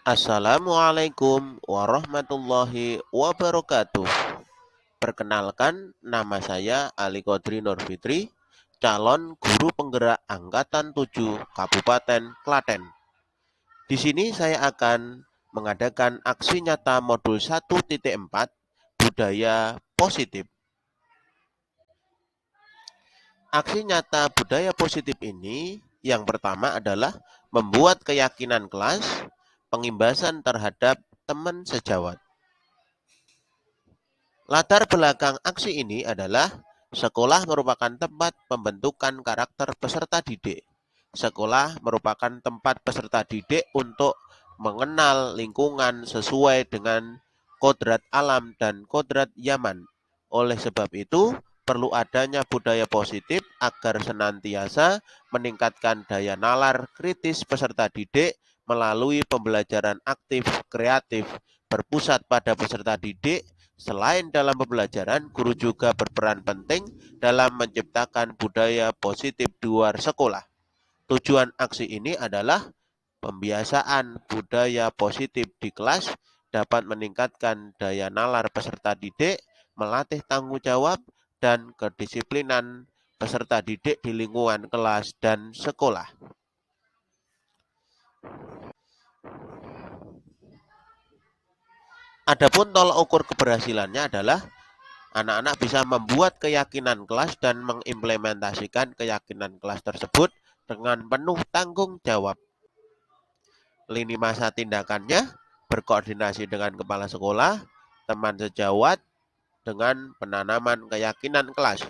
Assalamualaikum warahmatullahi wabarakatuh. Perkenalkan, nama saya Ali Kodri Nurfitri, calon guru penggerak Angkatan 7 Kabupaten Klaten. Di sini saya akan mengadakan aksi nyata modul 1.4 budaya positif. Aksi nyata budaya positif ini yang pertama adalah membuat keyakinan kelas, pengimbasan terhadap teman sejawat. Latar belakang aksi ini adalah sekolah merupakan tempat pembentukan karakter peserta didik. Sekolah merupakan tempat peserta didik untuk mengenal lingkungan sesuai dengan kodrat alam dan kodrat Yaman. Oleh sebab itu, perlu adanya budaya positif agar senantiasa meningkatkan daya nalar kritis peserta didik melalui pembelajaran aktif kreatif berpusat pada peserta didik. Selain dalam pembelajaran, guru juga berperan penting dalam menciptakan budaya positif di luar sekolah. Tujuan aksi ini adalah pembiasaan budaya positif di kelas dapat meningkatkan daya nalar peserta didik, melatih tanggung jawab, dan kedisiplinan peserta didik di lingkungan kelas dan sekolah. Adapun tolak ukur keberhasilannya adalah anak-anak bisa membuat keyakinan kelas dan mengimplementasikan keyakinan kelas tersebut dengan penuh tanggung jawab. Lini masa tindakannya berkoordinasi dengan kepala sekolah, teman sejawat, dengan penanaman keyakinan kelas.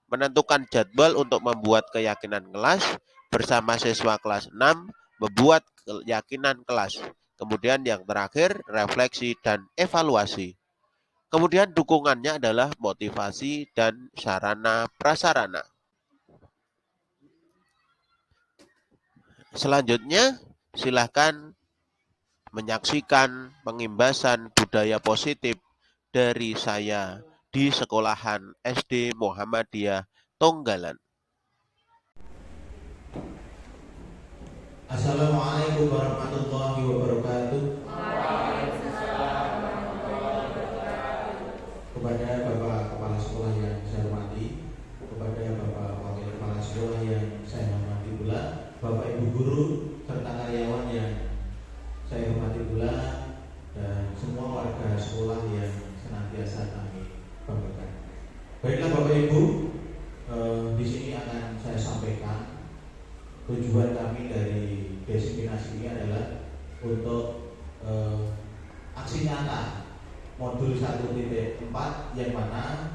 Menentukan jadwal untuk membuat keyakinan kelas bersama siswa kelas 6, membuat keyakinan kelas. Kemudian yang terakhir, refleksi dan evaluasi. Kemudian dukungannya adalah motivasi dan sarana prasarana. Selanjutnya, silakan menyaksikan pengimbasan budaya positif dari saya di sekolahan SD Muhammadiyah Tonggalan. Assalamualaikum warahmatullahi wabarakatuh. Kepada Bapak Kepala Sekolah yang saya hormati, kepada Bapak Wakil Kepala Sekolah yang saya hormati pula, Bapak Ibu Guru serta karyawan yang saya hormati pula, dan semua warga sekolah yang senantiasa kami banggakan. Baiklah Bapak Ibu, di sini akan saya sampaikan tujuan kami dari desiminasi ini adalah untuk aksi nyata modul 1.4 yang mana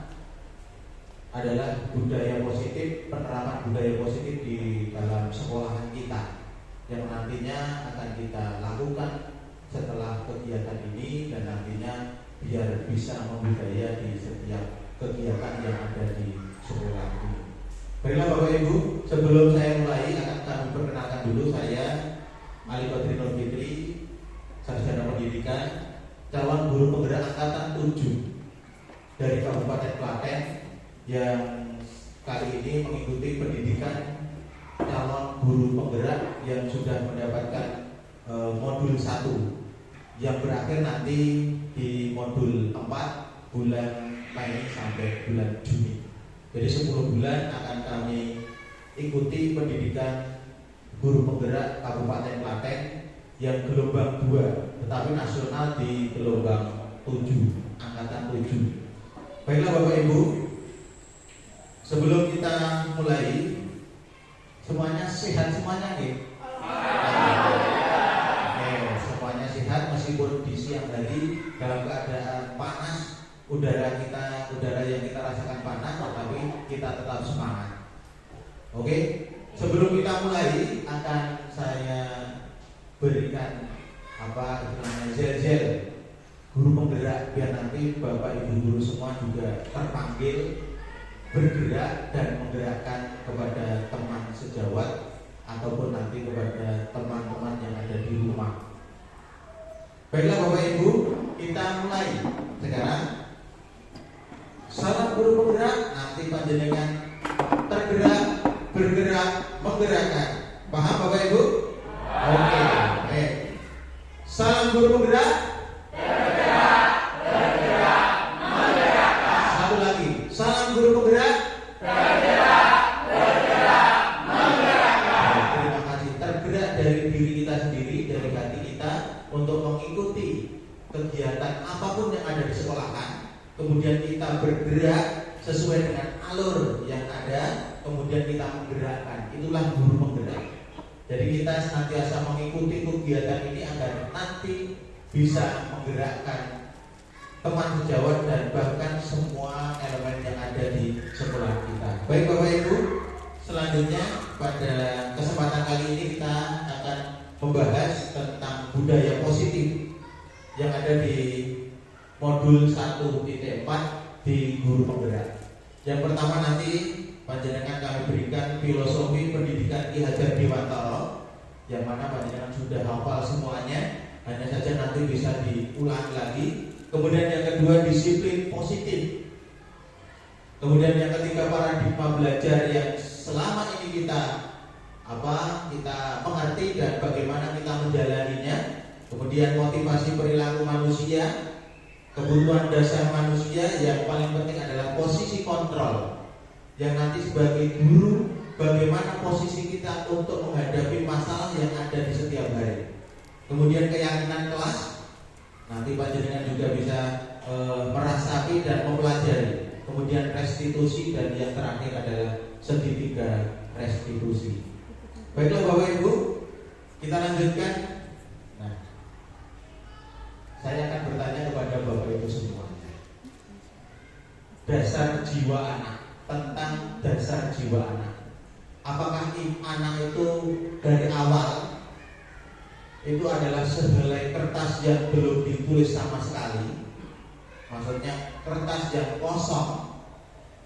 adalah budaya positif, penerapan budaya positif di dalam sekolahan kita yang nantinya akan kita lakukan setelah kegiatan ini dan nantinya biar bisa membudaya di setiap kegiatan yang ada di sekolah ini. Baiklah Bapak Ibu, sebelum saya mulai akan kami perkenalkan dulu saya Ali Kodri Nurfitri, sarjana pendidikan, calon guru penggerak angkatan 7 dari Kabupaten Klaten yang kali ini mengikuti pendidikan calon guru penggerak yang sudah mendapatkan modul 1 yang berakhir nanti di modul 4 bulan Mei sampai bulan Juni. Jadi 10 bulan akan kami ikuti pendidikan guru penggerak Kabupaten Klaten yang gelombang 2, tetapi nasional di gelombang 7, angkatan 7. Baiklah Bapak Ibu, sebelum kita mulai, semuanya sehat semuanya nih? Semuanya sehat meskipun di siang hari dalam keadaan panas, udara yang kita rasakan panas, tetapi kita tetap semangat. Oke, sebelum kita mulai akan saya berikan istilahnya gel guru penggerak biar nanti Bapak Ibu guru semua juga terpanggil bergerak dan menggerakkan kepada teman sejawat ataupun nanti kepada teman-teman yang ada di rumah. Baiklah Bapak Ibu, kita mulai sekarang. Salam guru penggerak, nanti panjenengan tergerak, bergerak, menggerakkan. Paham Bapak Ibu? Oke. Salam guru penggerak. Satu lagi. Salam guru penggerak. Terima kasih. Tergerak dari diri kita sendiri, dari hati kita untuk mengikuti kegiatan apapun yang ada di sekolahan. Kemudian kita bergerak sesuai dengan alur yang ada. Kemudian kita menggerakkan. Itulah guru penggerak. Jadi kita senantiasa mengikuti kegiatan ini agar nanti bisa menggerakkan teman sejawat dan bahkan semua elemen yang ada di sekolah kita. Baik Bapak Ibu, selanjutnya pada kesempatan kali ini kita akan membahas tentang budaya positif yang ada di modul 1.4 di guru penggerak. Yang pertama nanti panjenengan kami berikan filosofi pendidikan Ki Hajar Dewantara, yang mana panjenengan sudah hafal semuanya, hanya saja nanti bisa diulang lagi. Kemudian yang kedua disiplin positif. Kemudian yang ketiga paradigma belajar yang selama ini kita mengerti dan bagaimana kita menjalaninya. Kemudian motivasi perilaku manusia, kebutuhan dasar manusia, yang paling penting adalah posisi kontrol. Yang nanti sebagai guru, bagaimana posisi kita untuk menghadapi masalah yang ada di setiap hari. Kemudian keyakinan kelas, nanti panjenengan juga bisa merasapi dan mempelajari. Kemudian restitusi, dan yang terakhir adalah segitiga restitusi. Baiklah Bapak Ibu, kita lanjutkan. Nah, saya akan bertanya kepada Bapak Ibu semuanya. Dasar jiwa anak, tentang dasar jiwa anak. Apakah anak itu dari awal itu adalah sehelai kertas yang belum ditulis sama sekali? Maksudnya kertas yang kosong.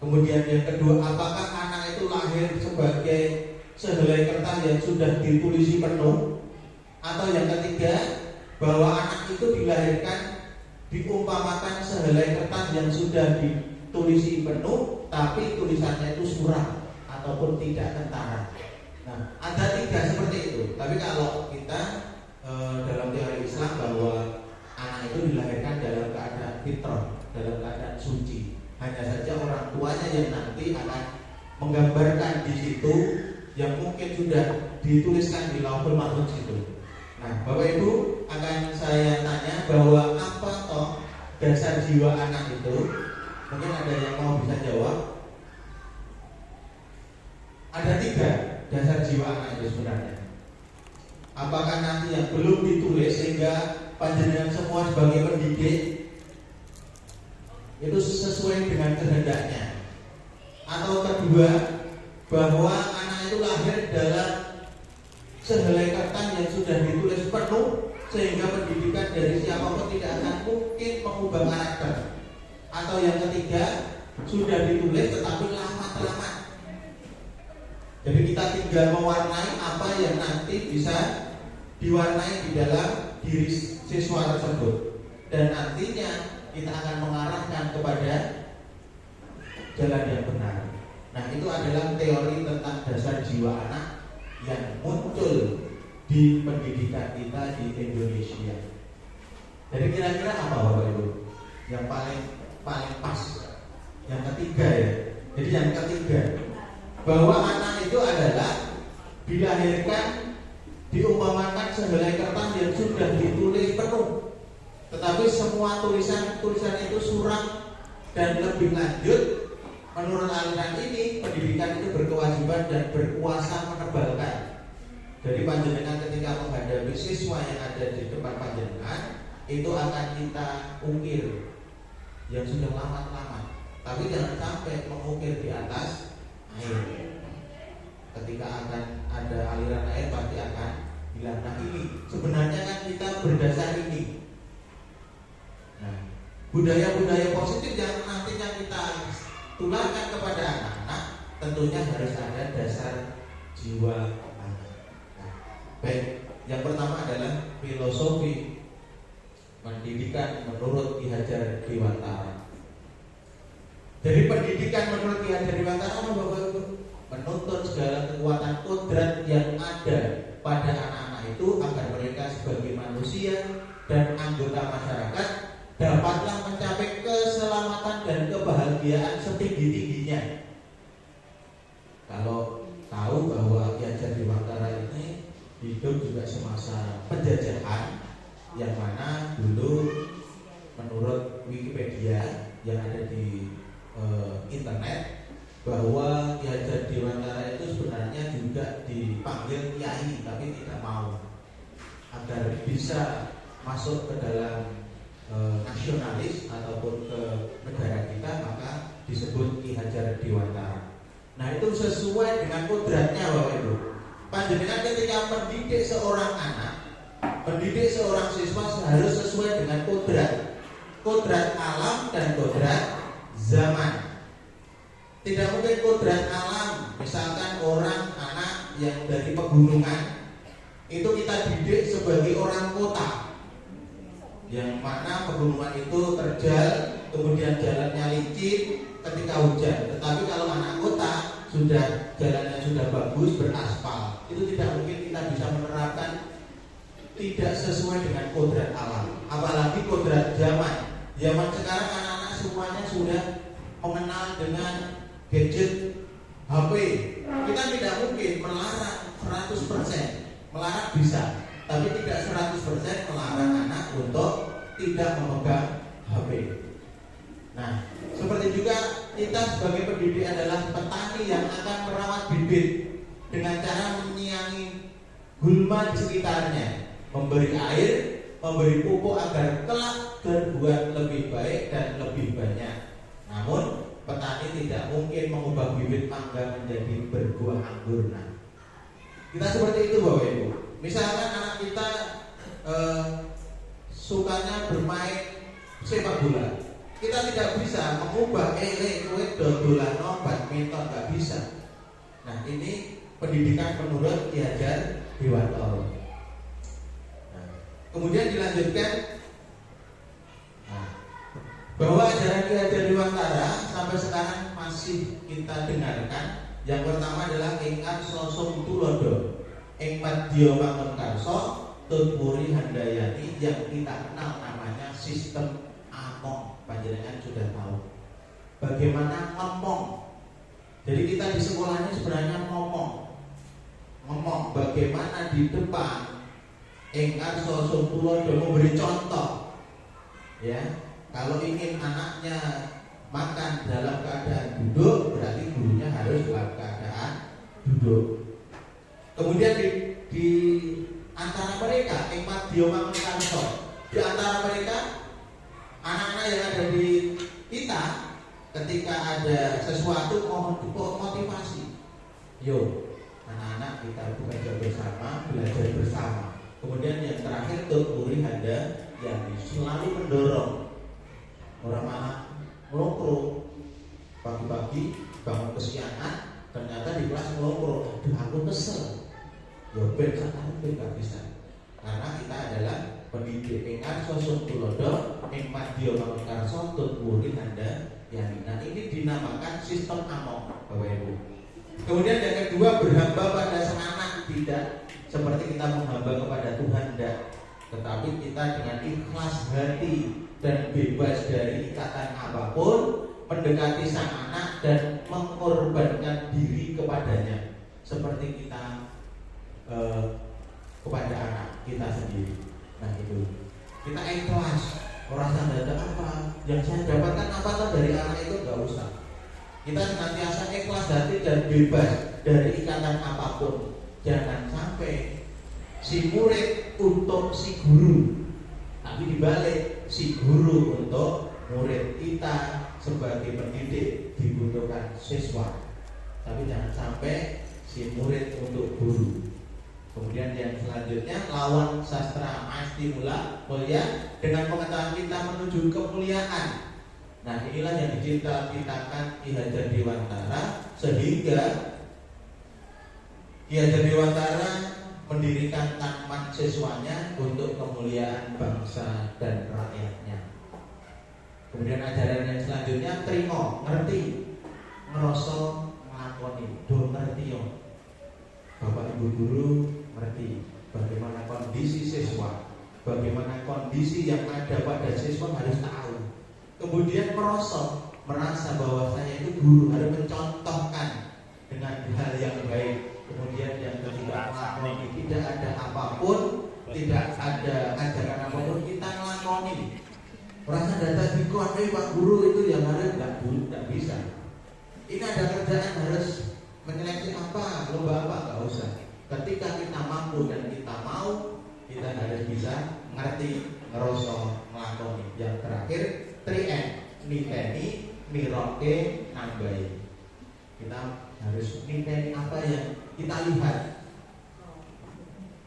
Kemudian yang kedua, apakah anak itu lahir sebagai sehelai kertas yang sudah ditulisi penuh? Atau yang ketiga, bahwa anak itu dilahirkan diumpamakan sehelai kertas yang sudah ditulisi penuh, tapi tulisannya itu suram ataupun tidak kentara. Nah, ada tiga seperti itu. Tapi kalau kita dalam teori Islam bahwa anak itu dilahirkan dalam keadaan fitrah, dalam keadaan suci. Hanya saja orang tuanya yang nanti akan menggambarkan di situ yang mungkin sudah dituliskan di Lauhul Mahfuz itu. Nah, Bapak Ibu akan saya tanya bahwa apa toh dasar jiwa anak itu? Mungkin ada yang mau bisa jawab. Ada tiga dasar jiwa anak itu sebenarnya. Apakah nanti yang belum ditulis sehingga panjenengan semua sebagai pendidik itu sesuai dengan kehendaknya? Atau kedua, bahwa anak itu lahir dalam sehelai kertas yang sudah ditulis penuh sehingga pendidikan dari siapapun tidak akan mungkin mengubah karakter? Atau yang ketiga, sudah ditulis tetapi lama-lama. Jadi kita tinggal mewarnai apa yang nanti bisa diwarnai di dalam diri siswa tersebut. Dan nantinya kita akan mengarahkan kepada jalan yang benar. Nah, itu adalah teori tentang dasar jiwa anak yang muncul di pendidikan kita di Indonesia. Jadi kira-kira apa Bapak Ibu? Yang paling pas, yang ketiga ya. Jadi yang ketiga, bahwa anak itu adalah dilahirkan diumpamakan sehelai kertas yang sudah ditulis penuh, tetapi semua tulisan itu suram. Dan lebih lanjut, menurut aliran ini pendidikan itu berkewajiban dan berkuasa menebalkan. Jadi panjenengan ketika menghadapi siswa yang ada di depan panjenengan, itu akan kita ukir yang sudah lama-lama. Tapi jangan sampai mengukir di atas air. Ketika akan ada aliran air pasti akan hilang. Nah, ini sebenarnya kan kita berdasar ini. Nah, budaya-budaya positif yang nantinya kita tularkan kepada anak-anak tentunya harus ada dasar jiwa anak. Nah, baik, yang pertama adalah filosofi pendidikan menurut Ki Hajar Dewantara. Jadi pendidikan menurut Ki Hajar Dewantara apa Bapak Ibu? Menuntut segala kekuatan kodrat yang ada pada anak-anak itu agar mereka sebagai manusia dan anggota masyarakat dapatlah mencapai keselamatan dan kebahagiaan setinggi-tingginya. Kalau tahu bahwa Ki Hajar Dewantara ini hidup juga semasa penjajahan, yang mana dulu menurut Wikipedia yang ada di internet, bahwa Ki Hajar Dewantara itu sebenarnya juga dipanggil kiai tapi tidak mau, agar bisa masuk ke dalam nasionalis ataupun ke negara kita, maka disebut Ki Hajar Dewantara. Nah, itu sesuai dengan kodratnya Bapak Ibu. Panjenengan ketika mendidik seorang anak, mendidik seorang siswa harus sesuai dengan kodrat alam dan kodrat zaman. Tidak mungkin kodrat alam, misalkan orang anak yang dari pegunungan itu kita didik sebagai orang kota, yang mana pegunungan itu terjal, kemudian jalannya licin ketika hujan. Tetapi kalau anak kota sudah jalannya sudah bagus, beraspal, itu tidak mungkin kita bisa menerapkan, tidak sesuai dengan kodrat alam. Apalagi kodrat zaman. Zaman sekarang anak-anak semuanya sudah mengenal dengan gadget, HP. Kita tidak mungkin melarang 100%. Melarang bisa, tapi tidak 100% melarang anak untuk tidak memegang HP. Nah, seperti juga kita sebagai pendidik adalah petani yang akan merawat bibit dengan cara menyiangi gulma di sekitarnya, memberi air, memberi pupuk agar kelak berbuah lebih baik dan lebih banyak. Namun petani tidak mungkin mengubah bibit mangga menjadi berbuah anggur. Nah, kita seperti itu Bapak Ibu. Misalkan anak kita sukanya bermain sepak bola, kita tidak bisa mengubah kowe dodolano badminton, nggak bisa. Nah, ini pendidikan menurut Ki Hajar Dewantara. Nah, kemudian dilanjutkan bahwa ajaran Ki Hajar Dewantara sampai sekarang masih kita dengarkan. Yang pertama adalah ingkang sosok tulodo, ing madya mangun karso tutpuri handayani, yang kita kenal namanya sistem among. Panjenengan sudah tahu bagaimana ngomong. Jadi kita di sekolah ini sebenarnya ngomong bagaimana di depan ingkang sosok tulodo, memberi contoh. Ya, kalau ingin anaknya makan dalam keadaan duduk, berarti gurunya harus dalam keadaan duduk. Kemudian di antara mereka di antara mereka anak-anak yang ada di kita, ketika ada sesuatu mohon motivasi. Yo, anak-anak kita bekerja bersama, belajar bersama. Kemudian yang terakhir tutpuri handa, yang selalu mendorong orang anak melongkro pagi-pagi bangun kesiangan, ternyata di kelas melongkro. Aduh, aku kesel. Ya ben sakare gak bisa. Karena kita adalah pendidik ingkang sosok tulodo ing madya mangun karso tutpuri handa yani. Nah, ini dinamakan sistem among Bapak Ibu. Kemudian yang kedua, berhamba pada sang anak, tidak seperti kita menghamba kepada Tuhan, tidak, tetapi kita dengan ikhlas hati dan bebas dari ikatan apapun mendekati sang anak dan mengorbankan diri kepadanya, seperti kita kepada anak kita sendiri. Nah, itu kita ikhlas. Orang sadar apa yang saya dapatkan apa dari anak itu nggak usah. Kita senantiasa ikhlas hati dan bebas dari ikatan apapun. Jangan sampai si murid untuk si guru, tapi dibalik si guru untuk murid. Kita sebagai pendidik dibutuhkan siswa, tapi jangan sampai si murid untuk guru. Kemudian yang selanjutnya, lawan sastra mastimula mulia, dengan pengetahuan kita menuju kemuliaan. Nah, inilah yang diciptakan Ki Hajar Dewantara, sehingga Ki Hajar Dewantara mendirikan taman siswanya untuk kemuliaan bangsa dan rakyatnya. Kemudian ajaran yang selanjutnya, trimo, ngerti, ngerasa nglakoni, do ngerti yo. Bapak Ibu guru ngerti, bagaimana kondisi siswa, bagaimana kondisi yang ada pada siswa harus tahu. Kemudian merasa bahwa saya itu guru harus mencontohkan dengan hal yang baik. Kemudian yang ketiga, melakoni, tidak ada apapun, tidak ada ajaran apapun, kita ngelakoni. Merasa data di Pak Guru itu yang harus nggak bisa. Ini ada kerjaan harus menyeleksi apa, lomba apa, nggak usah. Ketika kita mampu dan kita mau, kita harus bisa ngerti, ngerosok, ngelakoni. Yang terakhir 3M, niteni, miroke, nambahi. Kita harus niteni apa yang kita lihat.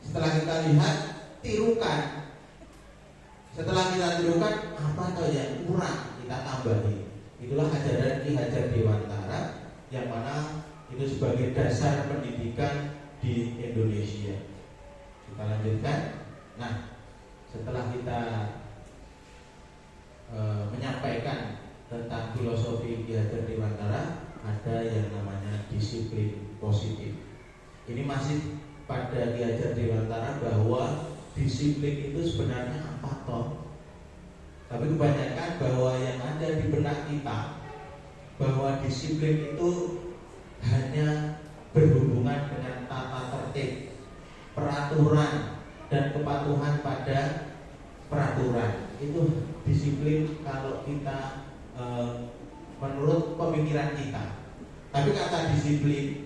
Setelah kita lihat, tirukan. Setelah kita tirukan, apa atau yang kurang kita tambahi. Itulah ajaran Ki Hajar Dewantara yang mana itu sebagai dasar pendidikan di Indonesia. Kita lanjutkan. Nah, setelah kita menyampaikan tentang filosofi Ki Hajar Dewantara, ada yang namanya disiplin positif. Ini masih pada Ki Hajar Dewantara bahwa disiplin itu sebenarnya apa toh? Tapi kebanyakan bahwa yang ada di benak kita bahwa disiplin itu hanya berhubungan dengan tata tertib, peraturan, dan kepatuhan pada peraturan. Itu disiplin kalau kita menurut pemikiran kita. Tapi kata disiplin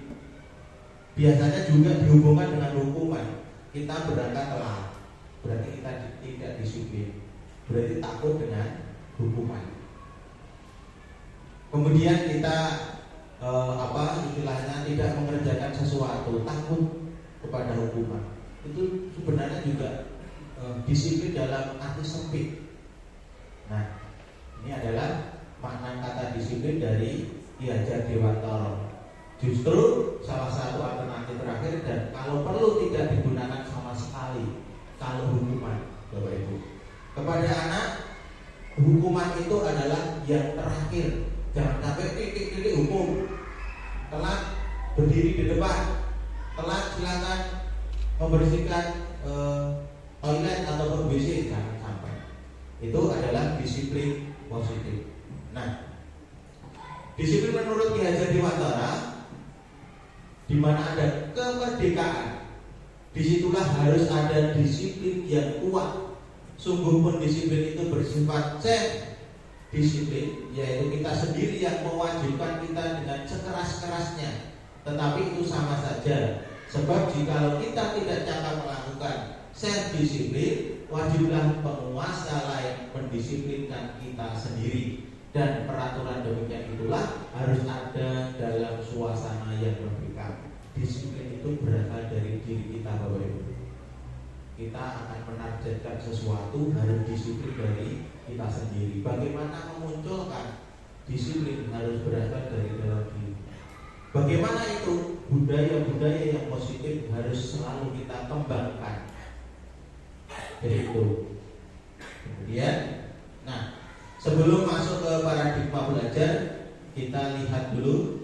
biasanya juga dihubungkan dengan hukuman. Kita berangkat telat, berarti kita tidak disiplin, berarti takut dengan hukuman. Kemudian kita istilahnya tidak mengerjakan sesuatu, takut kepada hukuman. Itu sebenarnya juga disiplin dalam arti sempit. Nah, ini adalah makna kata disiplin dari Ki Hajar Dewantara. Justru salah satu alternatif terakhir, dan kalau perlu tidak digunakan sama sekali kalau hukuman, Bapak Ibu. Kepada anak, hukuman itu adalah yang terakhir. Jangan sampai titik-titik hukum. Telat berdiri di depan, telat silakan membersihkan toilet atau WC, jangan sampai. Itu adalah disiplin positif. Nah, disiplin menurut Ki Hajar Dewantara, di mana ada kemerdekaan, disitulah harus ada disiplin yang kuat. Sungguh pun disiplin itu bersifat disiplin, yaitu kita sendiri yang mewajibkan kita dengan sekeras-kerasnya. Tetapi itu sama saja, sebab jikalau kita tidak cakap melakukan self disiplin, wajiblah penguasa lain mendisiplinkan kita sendiri. Dan peraturan demikian itulah harus ada dalam suasana yang berbeda. Disiplin itu berasal dari diri kita, Bapak Ibu. Kita akan menargetkan sesuatu, harus disiplin dari kita sendiri. Bagaimana memunculkan disiplin harus berasal dari dalam diri. Bagaimana itu budaya-budaya yang positif harus selalu kita kembangkan. Jadi itu. Kemudian, sebelum masuk ke paradigma belajar, kita lihat dulu.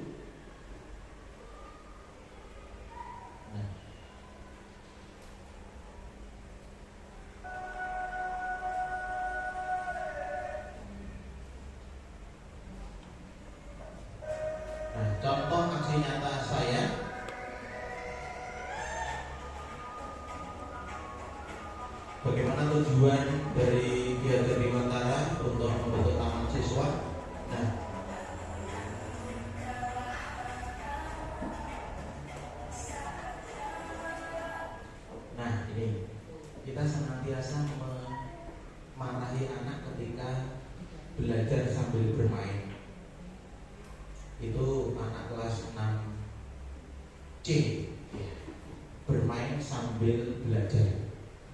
Contoh aksi nyata saya. Bagaimana tujuan dari Ki Hajar Dewantara untuk membentuk taman siswa? Ini kita senantiasa memarahi anak ketika belajar sambil bermain. Itu anak kelas 6C, bermain sambil belajar.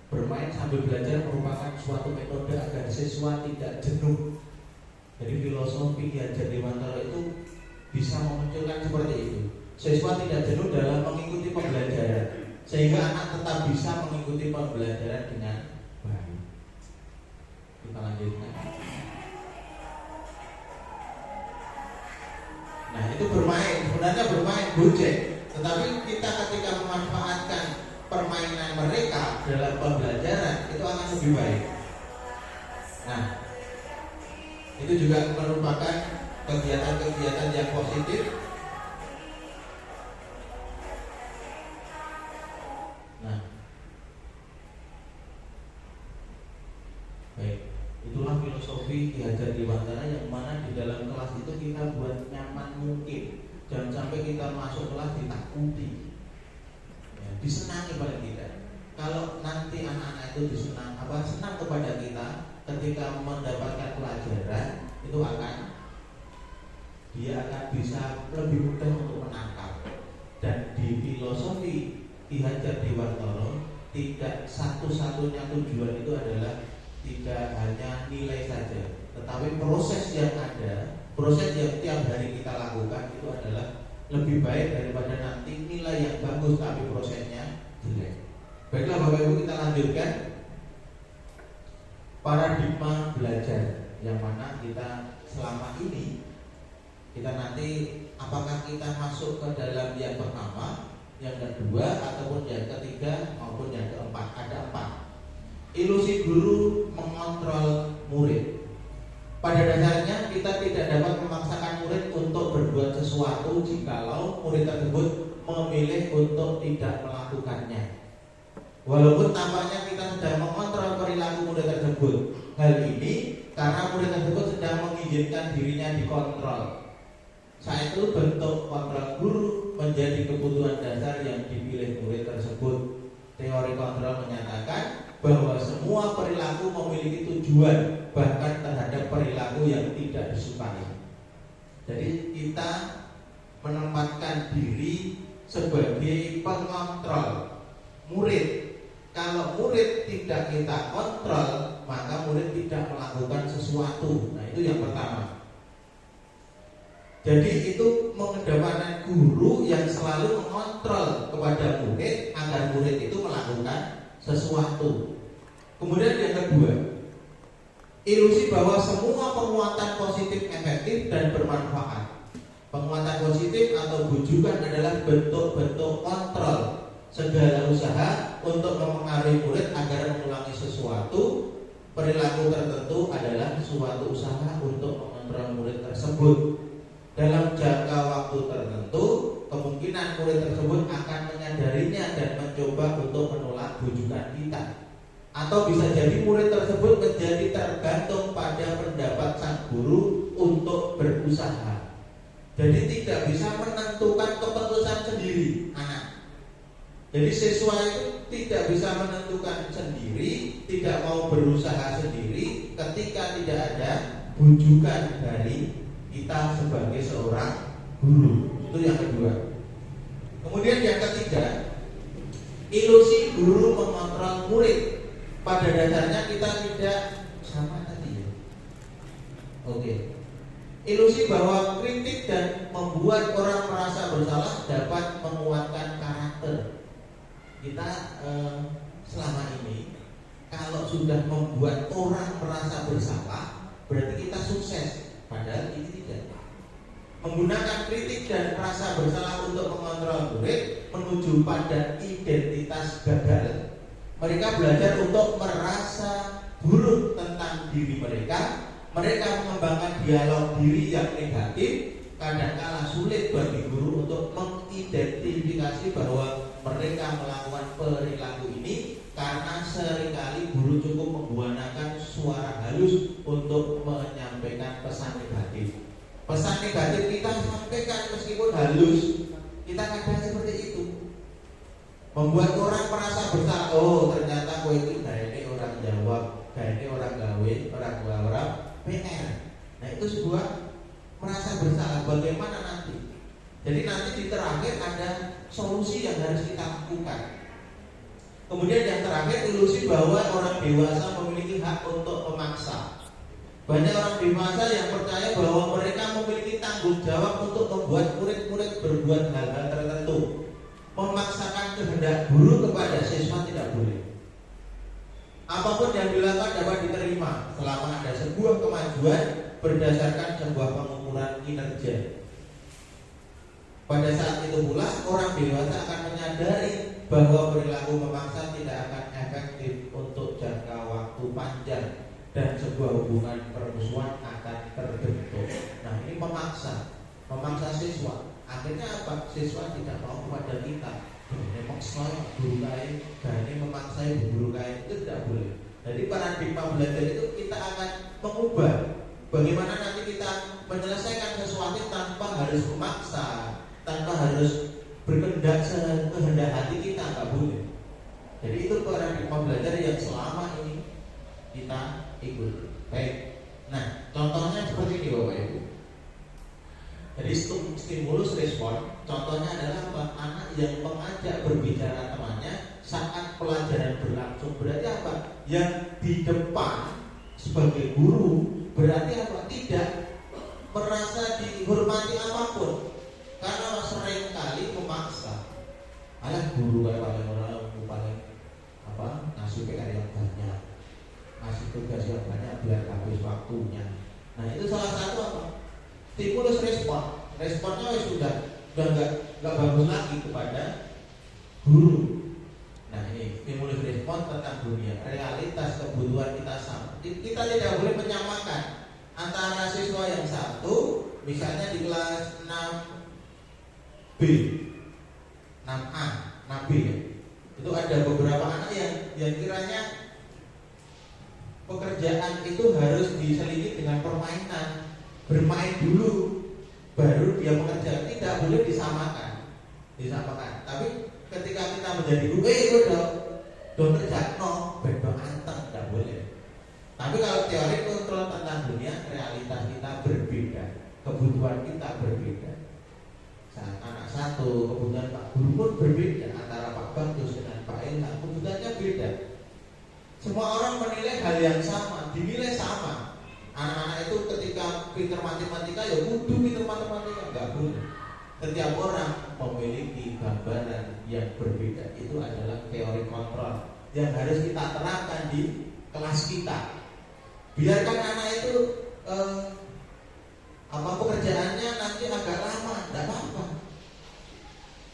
Bermain sambil belajar merupakan suatu metode agar siswa tidak jenuh. Jadi filosofi Ki Hajar Dewantara itu bisa memunculkan seperti itu. Siswa tidak jenuh dalam mengikuti pembelajaran, sehingga anak tetap bisa mengikuti pembelajaran dengan baik. Kita lanjutkan. Itu bermain, sebenarnya bermain gojek. Tetapi kita ketika memanfaatkan permainan mereka, lebih baik. Nah, itu juga merupakan kegiatan-kegiatan yang positif. Nah, baik, itulah filosofi Ki Hajar Dewantara yang mana di dalam kelas itu kita buat nyaman mungkin. Jangan sampai kita masuk kelas ditakuti, ya, disenangi paling tidak. Kalau nanti anak-anak itu senang kepada kita ketika mendapatkan pelajaran, itu dia akan bisa lebih mudah untuk menangkap. Dan di filosofi Ki Hajar Dewantara, tidak satu-satunya tujuan itu adalah tidak hanya nilai saja, tetapi proses yang ada, proses yang tiap hari kita lakukan itu adalah lebih baik daripada nanti nilai yang bagus tapi prosesnya jelek. Baiklah Bapak Ibu, kita lanjutkan paradigma belajar yang mana kita selama ini, kita nanti apakah kita masuk ke dalam yang pertama, yang kedua, ataupun yang ketiga maupun yang keempat. Ada 4. Ilusi guru mengontrol murid. Pada dasarnya kita tidak dapat memaksakan murid untuk berbuat sesuatu jikalau murid tersebut memilih untuk tidak melakukannya. Walaupun tampaknya kita sedang mengontrol perilaku murid tersebut. Hal ini karena murid tersebut sedang mengizinkan dirinya dikontrol. Saat itu bentuk kontrol guru menjadi kebutuhan dasar yang dipilih murid tersebut. Teori kontrol menyatakan bahwa semua perilaku memiliki tujuan, bahkan terhadap perilaku yang tidak disukai. Jadi kita menempatkan diri sebagai pengontrol murid. Kalau murid tidak kita kontrol, maka murid tidak melakukan sesuatu. Nah, itu yang pertama. Jadi itu mengedepankan guru yang selalu mengontrol kepada murid agar murid itu melakukan sesuatu. Kemudian yang kedua, ilusi bahwa semua penguatan positif efektif dan bermanfaat. Penguatan positif atau bujukan adalah bentuk-bentuk kontrol segala usaha untuk mempengaruhi murid agar mengulangi sesuatu. Perilaku tertentu adalah suatu usaha untuk mengontrol murid tersebut. Dalam jangka waktu tertentu, kemungkinan murid tersebut akan menyadarinya dan mencoba untuk menolak bujukan kita. Atau bisa jadi murid tersebut menjadi tergantung pada pendapat sang guru untuk berusaha. Jadi tidak bisa menentukan keputusan sendiri anak. Jadi siswa itu tidak bisa menentukan sendiri, tidak mau berusaha sendiri ketika tidak ada bujukan dari kita sebagai seorang guru. Itu yang kedua. Kemudian yang ketiga, ilusi guru mengontrol murid. Pada dasarnya kita tidak sama tadi ya. Oke. Ilusi bahwa kritik dan membuat orang merasa bersalah dapat menguatkan karakter. Kita selama ini kalau sudah membuat orang merasa bersalah, berarti kita sukses. Padahal ini tidak. Menggunakan kritik dan rasa bersalah untuk mengontrol murid menuju pada identitas gagal. Mereka belajar untuk merasa buruk tentang diri mereka. Mereka mengembangkan dialog diri yang negatif. Kadangkala sulit bagi guru untuk mengidentifikasi bahwa mereka melakukan perilaku ini karena seringkali guru cukup menggunakan suara halus untuk menyampaikan pesan negatif. Pesan negatif kita sampaikan meskipun halus, kita kadang seperti itu. Membuat orang merasa bersalah. Oh, ternyata kowe itu ini orang jawab, ini orang gawe, orang PR. Nah, itu sebuah merasa bersalah. Bagaimana nanti? Jadi nanti di terakhir ada solusi yang harus kita lakukan. Kemudian yang terakhir, ilusi bahwa orang dewasa memiliki hak untuk memaksa. Banyak orang dewasa yang percaya bahwa mereka memiliki tanggung jawab untuk membuat murid-murid berbuat hal-hal tertentu. Memaksakan kehendak guru kepada siswa tidak boleh. Apapun yang dilakukan dapat diterima selama ada sebuah kemajuan berdasarkan sebuah pengukuran kinerja. Pada saat itu pula orang dewasa akan menyadari bahwa perilaku memaksa tidak akan efektif untuk jangka waktu dan sebuah hubungan permusuhan akan terbentuk. Nah, ini memaksa siswa. Akhirnya apa? Siswa tidak mau kepada kita. Memaksa guru kain, ini memaksa guru kain, itu tidak boleh. Jadi paradigma belajar itu kita akan mengubah bagaimana nanti kita menyelesaikan sesuatu tanpa harus memaksa, tanpa harus berkehendak sekehendak hati kita, nggak boleh. Jadi itu paradigma belajar yang selama ini kita ikut. Baik. Nah, contohnya seperti ini Bapak Ibu. Jadi stimulus respon, contohnya adalah apa? Anak yang mengajak berbicara temannya saat pelajaran berlangsung. Berarti apa? Yang di depan sebagai guru berarti apa? Tidak merasa dihormati apapun, karena sering kali memaksa. Alah, guru paling paling ngasih PR yang banyak, ngasih tugas yang banyak biar habis waktunya. Nah, itu salah satu apa? Stimulus respon. Responnya sudah nggak bagus lagi kepada guru. Nah, ini stimulus respon tentang dunia. Realitas kebutuhan kita sama. Kita tidak boleh menyamakan antara siswa yang satu, misalnya di kelas 6B, 6A, 6B ya. Itu ada beberapa anak yang kiranya pekerjaan itu harus diselingi dengan permainan, bermain dulu baru dia bekerja. Tidak boleh disamakan. Tapi ketika kita menjadi guru, itu dong kerja beda anteng, tidak boleh. Tapi kalau teori kontrol tentang dunia, realitas kita berbeda, kebutuhan kita berbeda. Saat anak satu, kebutuhan Pak Guru pun berbeda, antara Pak Bagus dengan Pak Ilham, kebutuhannya beda. Semua orang menilai hal yang sama, dinilai sama. Anak-anak itu ketika pinter matematika, ya kudu pinter matematika, nggak boleh. Setiap orang memiliki gambaran yang berbeda. Itu adalah teori kontrol yang harus kita terapkan di kelas kita. Biarkan anak itu pekerjaannya nanti agak lama, tidak apa-apa.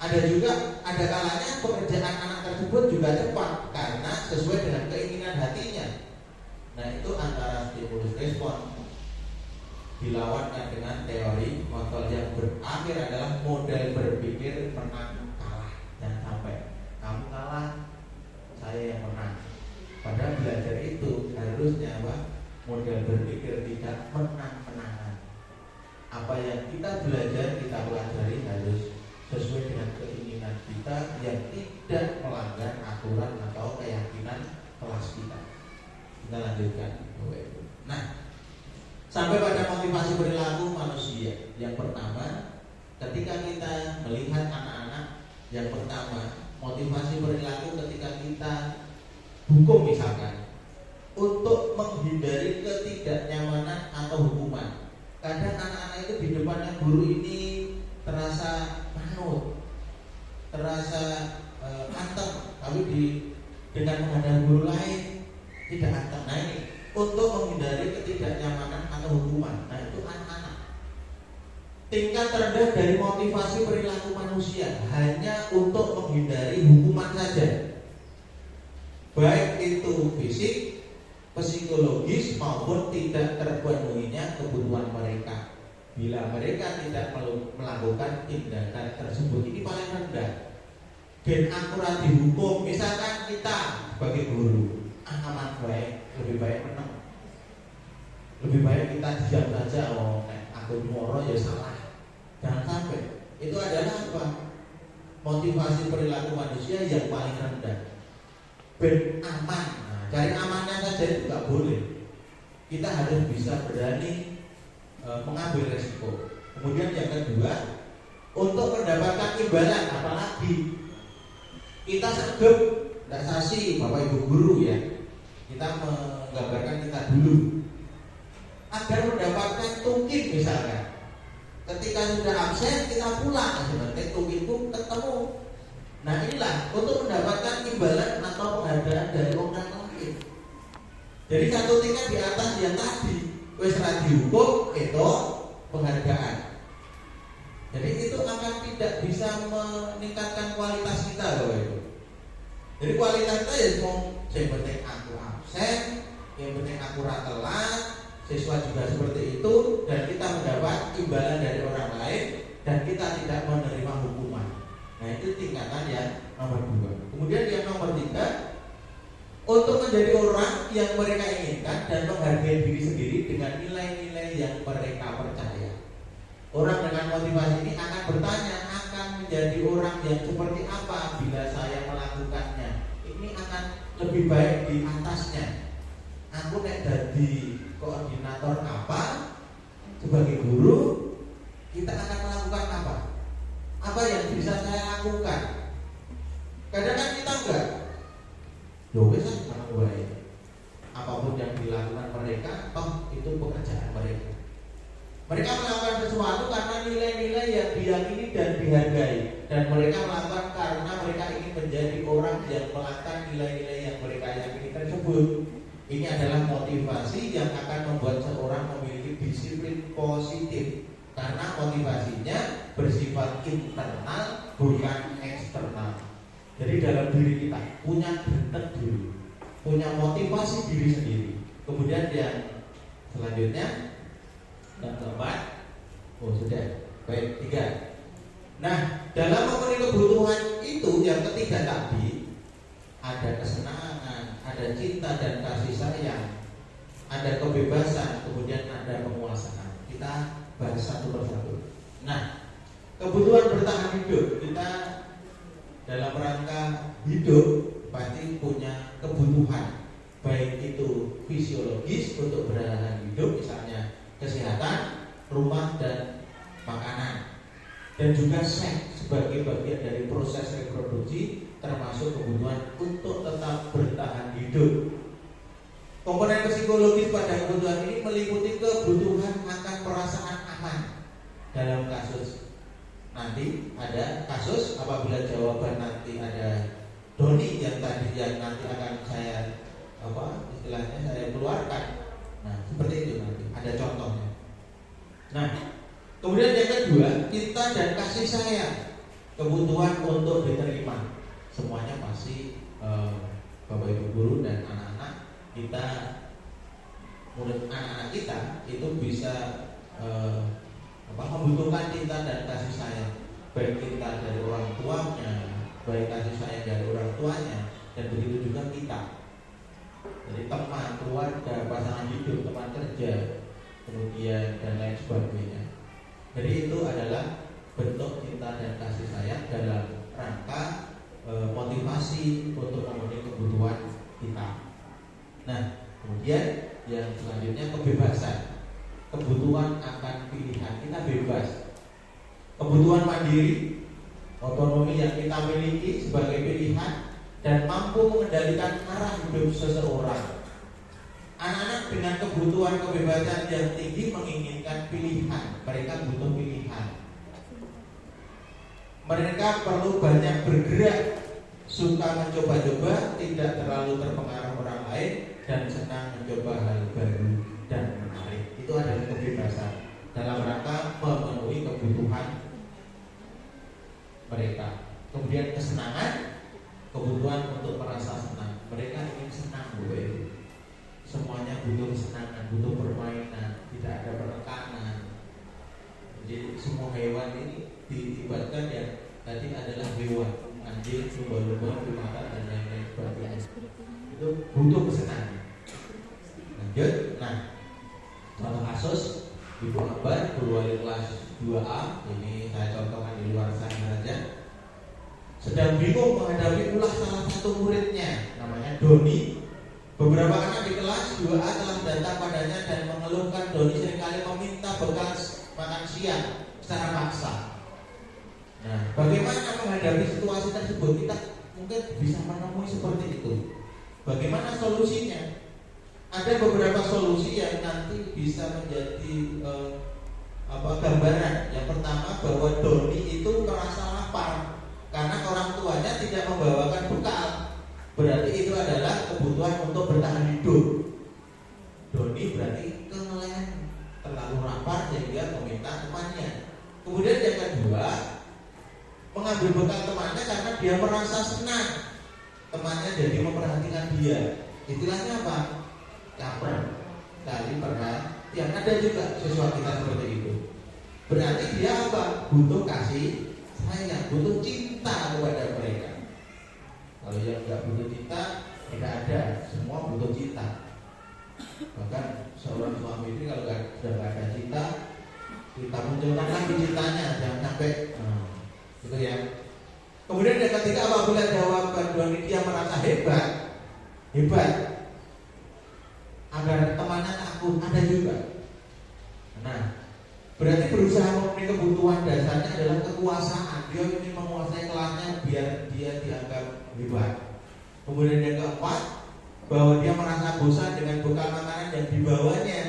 Ada kalanya pekerjaan anak tersebut juga cepat karena sesuai dengan keinginan hatinya. Nah, itu antara stimulus respon dilawankan dengan teori kontrol yang berakhir adalah model berpikir menang kalah. Jangan sampai kamu kalah, saya yang menang. Padahal belajar itu harusnya model berpikir tidak menang-menangan. Apa yang kita belajar, kita pelajari harus sesuai dengan keinginan kita yang tidak melanggar aturan atau keyakinan kelas kita. Kita lanjutkan. Nah, sampai pada motivasi perilaku manusia. Yang pertama, ketika kita melihat anak-anak, yang pertama, motivasi perilaku ketika kita hukum misalkan, untuk menghindari ketidaknyamanan atau hukuman. Kadang anak-anak itu di depannya guru ini terasa manut, terasa anteng, tapi dengan menghadapi guru lain tidak anteng. Nah, ini untuk menghindari ketidaknyamanan atau hukuman. Nah, itu anak-anak. Tingkat terendah dari motivasi perilaku manusia hanya untuk menghindari hukuman saja, baik itu fisik, psikologis maupun tidak terpenuhinya kebutuhan mereka. Bila mereka tidak melakukan tindakan tersebut, ini paling rendah. Ben akurat dihukum, misalkan kita sebagai guru, aman baik, lebih baik menang. Lebih baik kita diam saja, aku moro ya salah. Jangan sampai. Itu adalah apa? Motivasi perilaku manusia yang paling rendah. Ben aman. Cari amannya saja itu nggak boleh. Kita harus bisa berani mengambil resiko. Kemudian yang kedua, untuk mendapatkan imbalan, apalagi kita sregep, tidak sasi Bapak Ibu guru ya. Kita menggambarkan kita dulu agar mendapatkan tungkin misalkan. Ketika sudah absen kita pulang, sebenarnya tungkinku ketemu. Nah, inilah untuk mendapatkan imbalan atau penghargaan dari orang lain. Jadi satu tingkat di atas yang tadi, wis ra dihukum itu penghargaan. Jadi itu akan tidak bisa meningkatkan kualitas kita loh itu. Jadi kualitas kita ya mau yang penting aku absen, yang penting aku ora telat, siswa juga seperti itu, dan kita mendapat imbalan dari orang lain dan kita tidak menerima hukuman. Nah, itu tingkatan yang nomor 2. Kemudian yang nomor 3, untuk menjadi orang yang mereka inginkan dan menghargai diri sendiri dengan nilai-nilai yang mereka percaya. Orang dengan motivasi ini akan bertanya, akan menjadi orang yang seperti apa bila saya melakukannya. Ini akan lebih baik di atasnya. Aku nek jadi koordinator apa, sebagai guru, kita akan melakukan apa? Apa yang bisa saya lakukan? Kadang kan kita enggak. Loh, wes apapun yang dilakukan mereka, toh itu pekerjaan mereka. Mereka melakukan sesuatu karena nilai-nilai yang diyakini dan dihargai, dan mereka melakukan karena mereka ingin menjadi orang yang melakukan nilai-nilai yang mereka yakini tersebut. Ini adalah motivasi yang akan membuat seorang memiliki disiplin positif, karena motivasinya bersifat internal bukan eksternal. Jadi dalam diri kita punya genteng diri, punya motivasi diri sendiri. Kemudian yang selanjutnya, yang keempat, sudah, baik, 3. Nah, dalam memenuhi kebutuhan itu, yang ketiga tadi, ada kesenangan, ada cinta dan kasih sayang, ada kebebasan, kemudian ada penguasaan. Kita bahas satu persatu. Nah, kebutuhan bertahan hidup, kita dalam rangka hidup pasti punya kebutuhan, baik itu fisiologis untuk bertahan hidup, misalnya kesehatan, rumah dan makanan, dan juga seks sebagai bagian dari proses reproduksi, termasuk kebutuhan untuk tetap bertahan hidup. Komponen psikologis pada kebutuhan ini meliputi kebutuhan akan perasaan aman. Dalam kasus nanti ada kasus, apabila jawaban nanti ada Doni yang tadi yang nanti akan saya istilahnya saya keluarkan. Nah, seperti itu nanti ada contohnya. Nah, kemudian yang kedua, cinta dan kasih sayang, kebutuhan untuk diterima. Semuanya pasti Bapak Ibu guru dan anak-anak kita, murid anak-anak kita itu bisa membutuhkan cinta dan kasih sayang, baik cinta dari orang tuanya, baik kasih sayang dari orang tuanya, dan begitu juga kita. Jadi teman, keluarga, pasangan hidup, teman kerja, kemudian dan lain sebagainya. Jadi itu adalah bentuk cinta dan kasih sayang dalam rangka motivasi untuk memenuhi kebutuhan kita. Nah, kemudian yang selanjutnya kebebasan, kebutuhan akan pilihan, kita bebas. Kebutuhan mandiri, otonomi yang kita miliki sebagai pilihan, dan mampu mengendalikan arah hidup seseorang. Anak-anak dengan kebutuhan kebebasan yang tinggi menginginkan pilihan, mereka butuh pilihan. Mereka perlu banyak bergerak, suka mencoba-coba, tidak terlalu terpengaruh orang lain, dan senang mencoba hal baru dan menarik. Itu adalah kebebasan dalam rangka memenuhi kebutuhan mereka. Kemudian kesenangan, kebutuhan untuk merasa senang. Mereka ingin senang, Bu. Semuanya butuh kesenangan, butuh permainan, tidak ada penekanan. Jadi semua hewan ini diibaratkan yang tadi adalah hewan, anjing, lumba-lumba, primata dan lain-lain sebagainya. Itu butuh kesenangan. Lanjut, nah, contoh kasus Ibu Akbar, guru wali kelas 2A, ini saya contohkan di luar sana saja, sedang bingung menghadapi ulah salah satu muridnya, namanya Doni. Beberapa anak di kelas 2A telah datang padanya dan mengeluhkan Doni seringkali meminta bekal makan siang secara paksa. Nah, bagaimana menghadapi situasi tersebut? Kita mungkin bisa menemui seperti itu. Bagaimana solusinya? Ada beberapa solusi yang nanti bisa menjadi gambaran. Yang pertama, bahwa Doni itu merasa lapar karena orang tuanya tidak membawakan bekal. Berarti itu adalah kebutuhan untuk bertahan hidup. Doni berarti kelelahan, terlalu lapar sehingga meminta temannya. Kemudian yang kedua, mengambil bekal temannya karena dia merasa senang temannya jadi memperhatikan dia. Istilahnya apa? caper, cari perhatian. Ada juga siswa kita seperti itu. Berarti dia apa? Butuh kasih sayang, butuh cinta kepada mereka. Kalau yang nggak butuh cinta, tidak ada. Semua butuh cinta. Bahkan seorang suami itu kalau sudah nggak ada cinta, kita munculkan lagi cintanya, jangan sampai gitu ya. Kemudian yang ketiga, apabila jawaban dua ini dia merasa hebat, agar temannya takut, ada juga. Nah, berarti berusaha memenuhi kebutuhan dasarnya adalah kekuasaan. Dia ingin menguasai kelasnya biar dia dianggap hebat. Kemudian yang keempat, bahwa dia merasa bosan dengan bekal makanan yang dibawanya,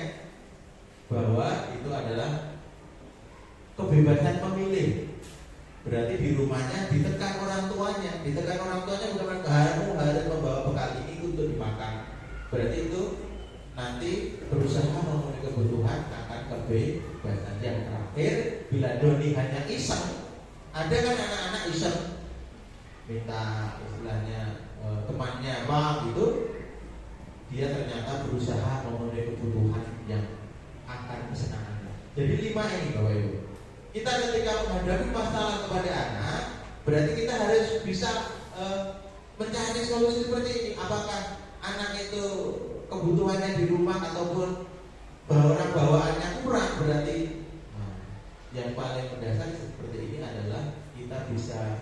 bahwa itu adalah kebebasan memilih. Berarti di rumahnya ditekan orang tuanya bukan kamu harus membawa bekal ini untuk dimakan. Berarti itu nanti berusaha memenuhi kebutuhan akan kebebasan. Yang terakhir, bila Doni hanya iseng, ada kan anak-anak iseng minta istilahnya temannya bang gitu, dia ternyata berusaha memenuhi kebutuhan yang akan kesenangannya. Jadi 5 ini Bapak Ibu. Kita ketika menghadapi masalah kepada anak, berarti kita harus bisa mencari solusi seperti ini. Apakah anak itu kebutuhannya di rumah ataupun orang bawaannya kurang, berarti yang paling mendasar seperti ini adalah kita bisa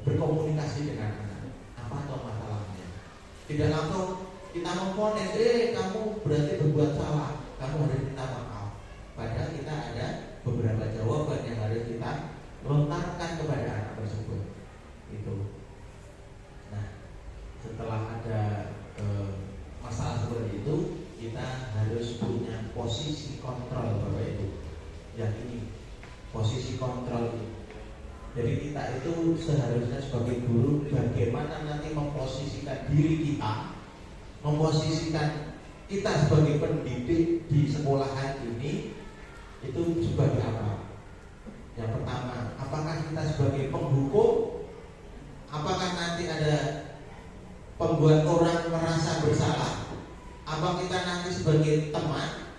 berkomunikasi dengan anak. Apa toh masalahnya? Tidak langsung kita memfonis, kamu berarti berbuat salah, kamu harus minta maaf. Padahal kita ada beberapa jawaban yang harus kita lontarkan kepada anak tersebut. Itu. Nah, setelah ada masalah seperti itu, kita harus punya posisi kontrol Bapak Ibu. Yang ini posisi kontrol ini. Jadi kita itu seharusnya sebagai guru bagaimana nanti memposisikan diri kita, memposisikan kita sebagai pendidik di sekolahan ini itu sebagai apa? Yang pertama, apakah kita sebagai penghukum? Apakah nanti ada pembuat orang merasa bersalah? Apa kita nanti sebagai teman?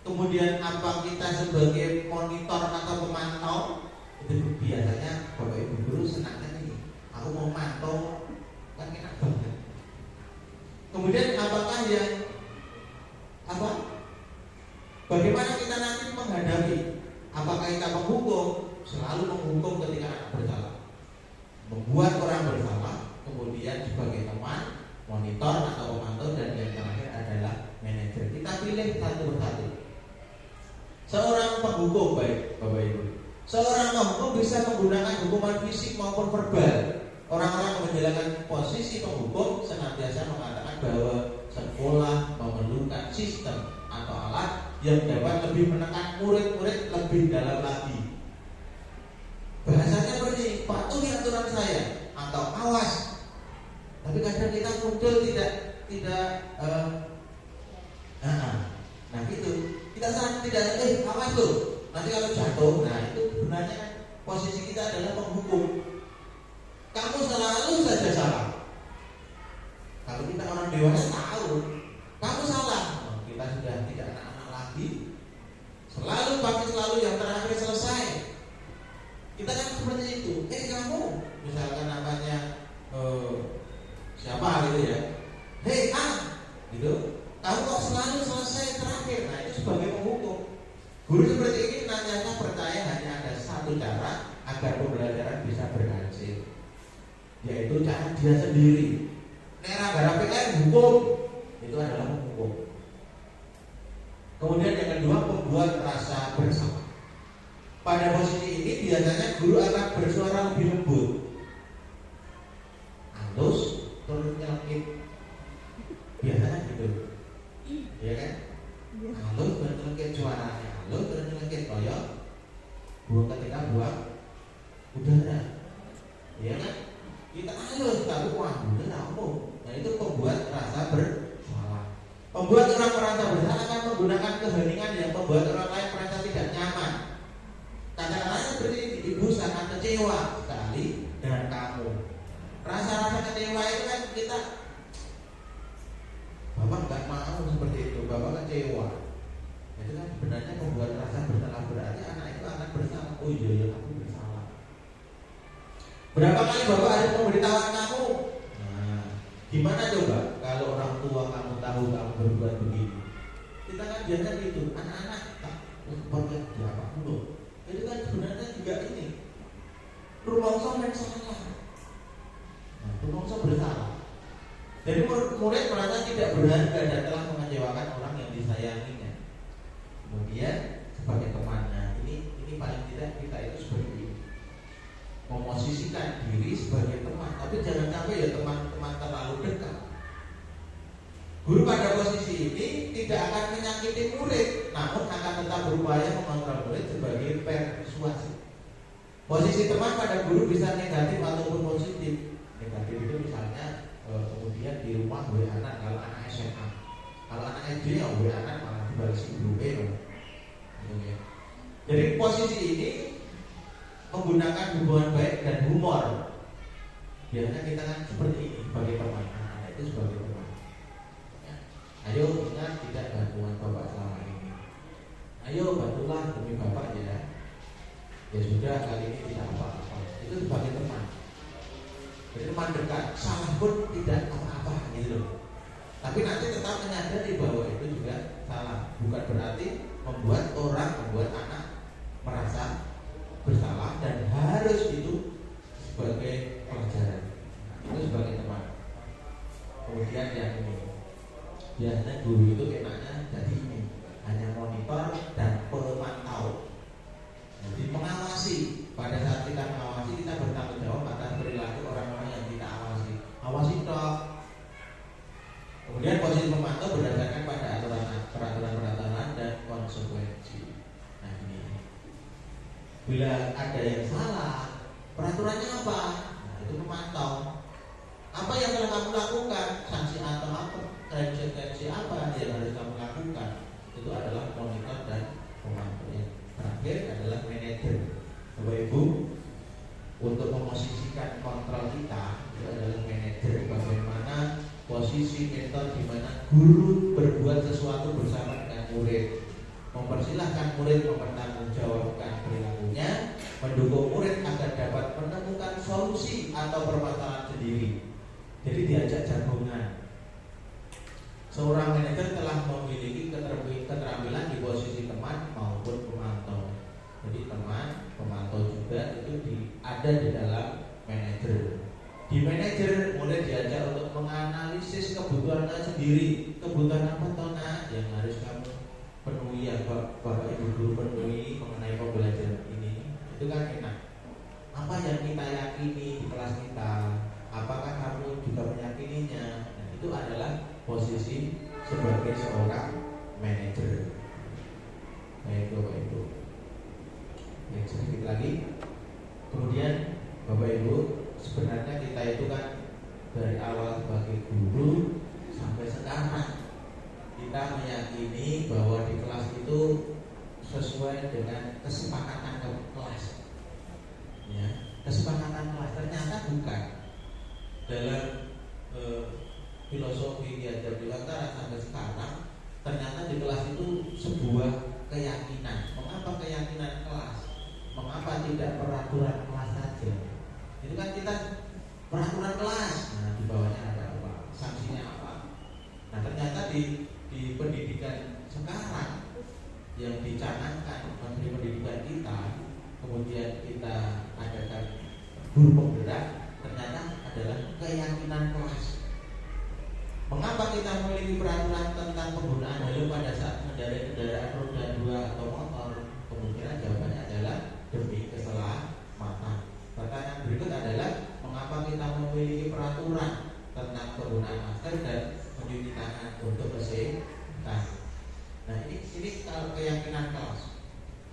Kemudian apa kita sebagai monitor atau pemantau? Itu biasanya Bapak Ibu guru senangnya nih, aku mau mantau, kan enak banget. Kemudian apakah yang bagaimana kita nanti menghadapi? Apakah kita menghukum? Selalu menghukum ketika anak bersalah, membuat orang bersalah, kemudian sebagai teman, monitor atau pemantau, dan yang terakhir adalah manajer. Kita pilih satu persatu. Seorang penghukum, baik Bapak Ibu, seorang penghukum bisa menggunakan hukuman fisik maupun verbal. Orang-orang yang menjalankan posisi penghukum senantiasa mengatakan bahwa sekolah memerlukan sistem atau alat yang dapat lebih menekan murid-murid lebih dalam lagi. Bahasanya seperti patuhi aturan saya atau awas. Tapi kadang kita muncul tidak nah gitu. Kita tidak awas tuh. Nanti kalau jatuh, nah itu sebenarnya posisi kita adalah penghukum. Kamu selalu saja salah. Kalau kita orang dewasa tahu kamu salah, kita sudah tidak anak-anak lagi. Selalu pakai selalu yang terakhir selesai. Kita kan seperti itu. Kamu, misalkan namanya siapa gitu ya? Gitu. Kamu kok selalu selesai terakhir? Nah itu sebagai penghukum. Guru seperti ini nantinya percaya hanya ada satu cara agar pembelajaran bisa berhasil, yaitu cara dia sendiri. Negara PN hukum itu adalah menghukum. Kemudian yang kedua, membuat rasa bersalah. Pada posisi ini biasanya guru akan bersuara lebih lembut, halus, turun nyelkit. Biasanya gitu, ya kan? Halus, turun nyelkit suaranya, halus, turun nyelkit koyok. Buang ketika buang udara, ya kan? Kita halus, tapi wah bener aku. Nah itu membuat rasa bersalah. Membuat orang merasa bersalah akan menggunakan keheningan yang membuat orang lain merasa tidak nyaman. Kadang-kadang seperti ini, ibu sangat kecewa sekali dengan kamu. Rasa-rasa kecewa itu kan kita, bapak nggak mau seperti itu, bapak kecewa. Itu kan sebenarnya membuat rasa bersalah, berarti anak itu akan bersalah. Oh iya ya, aku bersalah. Berapa kali bapak harus memberitahukan kamu? Nah, gimana coba kalau orang tua kamu tahu kamu berbuat begini? Kita kan biasa gitu, anak-anak tak berbuat apa dulu. Itu kan sebenarnya juga ini rumongso yang salah. Nah, rumongso bersalah. Jadi murid merasa tidak berharga dan telah mengecewakan orang yang disayanginya. Kemudian sebagai temannya, ini paling tidak kita itu seperti ini, memosisikan diri sebagai teman, tapi jangan sampai ya teman-teman terlalu dekat. Guru pada posisi ini tidak akan menyakiti murid, namun akan tetap berupaya mengontrol murid sebagai persuasi. Posisi teman pada guru bisa negatif ataupun positif. Negatif itu misalnya kemudian di rumah WA anak kalau anak SMA, kalau anak SD ya WA anak malah dibalesi grup gitu ya. Jadi posisi ini menggunakan hubungan baik dan humor. Biasanya kita kan seperti ini sebagai teman, anak itu sebagai teman ya. Ayo ingat tidak bantuan bapak selama ini, ayo bantulah demi bapak ya. Ya sudah, kali ini tidak apa-apa. Itu sebagai teman. Jadi teman dekat, salah pun tidak apa-apa gitu loh. Tapi nanti tetap menyadari bahwa itu juga salah. Bukan berarti membuat anak merasa bersalah dan harus itu sebagai pelajaran. Itu sebagai teman. Kemudian yang ini, biasanya guru itu enaknya jadi ini, hanya monitor dan pemantau. Jadi mengawasi, pada saat kita mengawasi kita bertanggung jawab atas perilaku orang-orang yang kita awasi. Awasi toh. Kemudian posisi pemantau berdasarkan pada peraturan-peraturan dan konsekuensi. Nah ini, bila ada yang salah, peraturannya apa? Nah itu pemantau. Apa yang telah kamu lakukan? Sanksi atau apa? Konsekuensi apa yang harus kamu lakukan? Itu adalah monitor dan pemantau. Terakhir adalah manajer. Bapak Ibu, untuk memosisikan kontrol kita itu adalah manajer. Bagaimana posisi mentor di mana guru berbuat sesuatu bersama dengan murid, mempersilahkan murid mempertanggungjawabkan perilakunya, mendukung murid agar dapat menemukan solusi atau permasalahan sendiri. Jadi diajak jagongan. Seorang manajer telah memiliki keterampilan di posisi teman maupun pemantau. Jadi teman, pemantau juga itu ada di dalam manajer. Di manajer mulai diajak untuk menganalisis kebutuhannya sendiri. Kebutuhan apa toh nak yang harus kamu penuhi ya Bapak Ibu guru penuhi mengenai pembelajaran ini. Itu kan enak. Apa yang kita yakini di kelas kita, apakah kamu juga meyakininya? Nah, itu adalah posisi sebagai seorang manajer. Baik Bapak Ibu. Baik, sedikit lagi. Kemudian Bapak Ibu, sebenarnya kita itu kan dari awal sebagai guru sampai sekarang kita meyakini bahwa di kelas itu sesuai dengan kesepakatan kelas. Ya, kesepakatan kelas ternyata bukan. Dalam filosofi diajar di Wantara sampai sekarang ternyata di kelas itu sebuah keyakinan. Mengapa keyakinan kelas? Mengapa tidak peraturan kelas saja? Itu kan kita peraturan kelas. Nah di bawahnya ada apa? Sanksinya apa? Nah ternyata di pendidikan sekarang yang dicanangkan Menteri Pendidikan kita, kemudian kita adakan guru penggerak, ternyata adalah keyakinan kelas. Mengapa kita memiliki peraturan tentang penggunaan helm pada saat mengendarai kendaraan roda 2 atau motor? Kemungkinan jawabannya adalah demi keselamatan. Pertanyaan berikut adalah mengapa kita memiliki peraturan tentang penggunaan masker dan mencuci tangan untuk kesehatan? Nah ini kalau keyakinan kelas,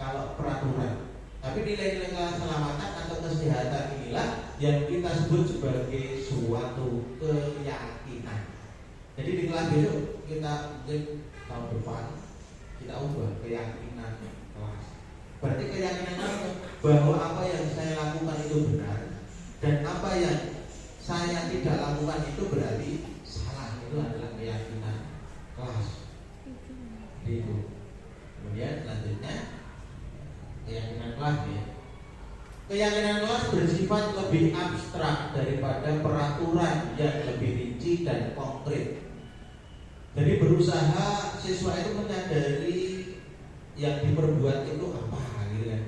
kalau peraturan. Tapi nilai-nilai keselamatan atau kesehatan inilah yang kita sebut sebagai suatu keyakinan. Jadi di kelas besok kita mungkin tahun depan kita ubah keyakinan kelas. Berarti keyakinannya bahwa apa yang saya lakukan itu benar dan apa yang saya tidak lakukan itu berarti salah. Itu adalah keyakinan kelas. Jadi itu. Kemudian selanjutnya keyakinan kelas ya. Keyakinan kelas bersifat lebih abstrak daripada peraturan yang lebih rinci dan konkret. Jadi berusaha siswa itu menyadari yang diperbuat itu apa gitu kan.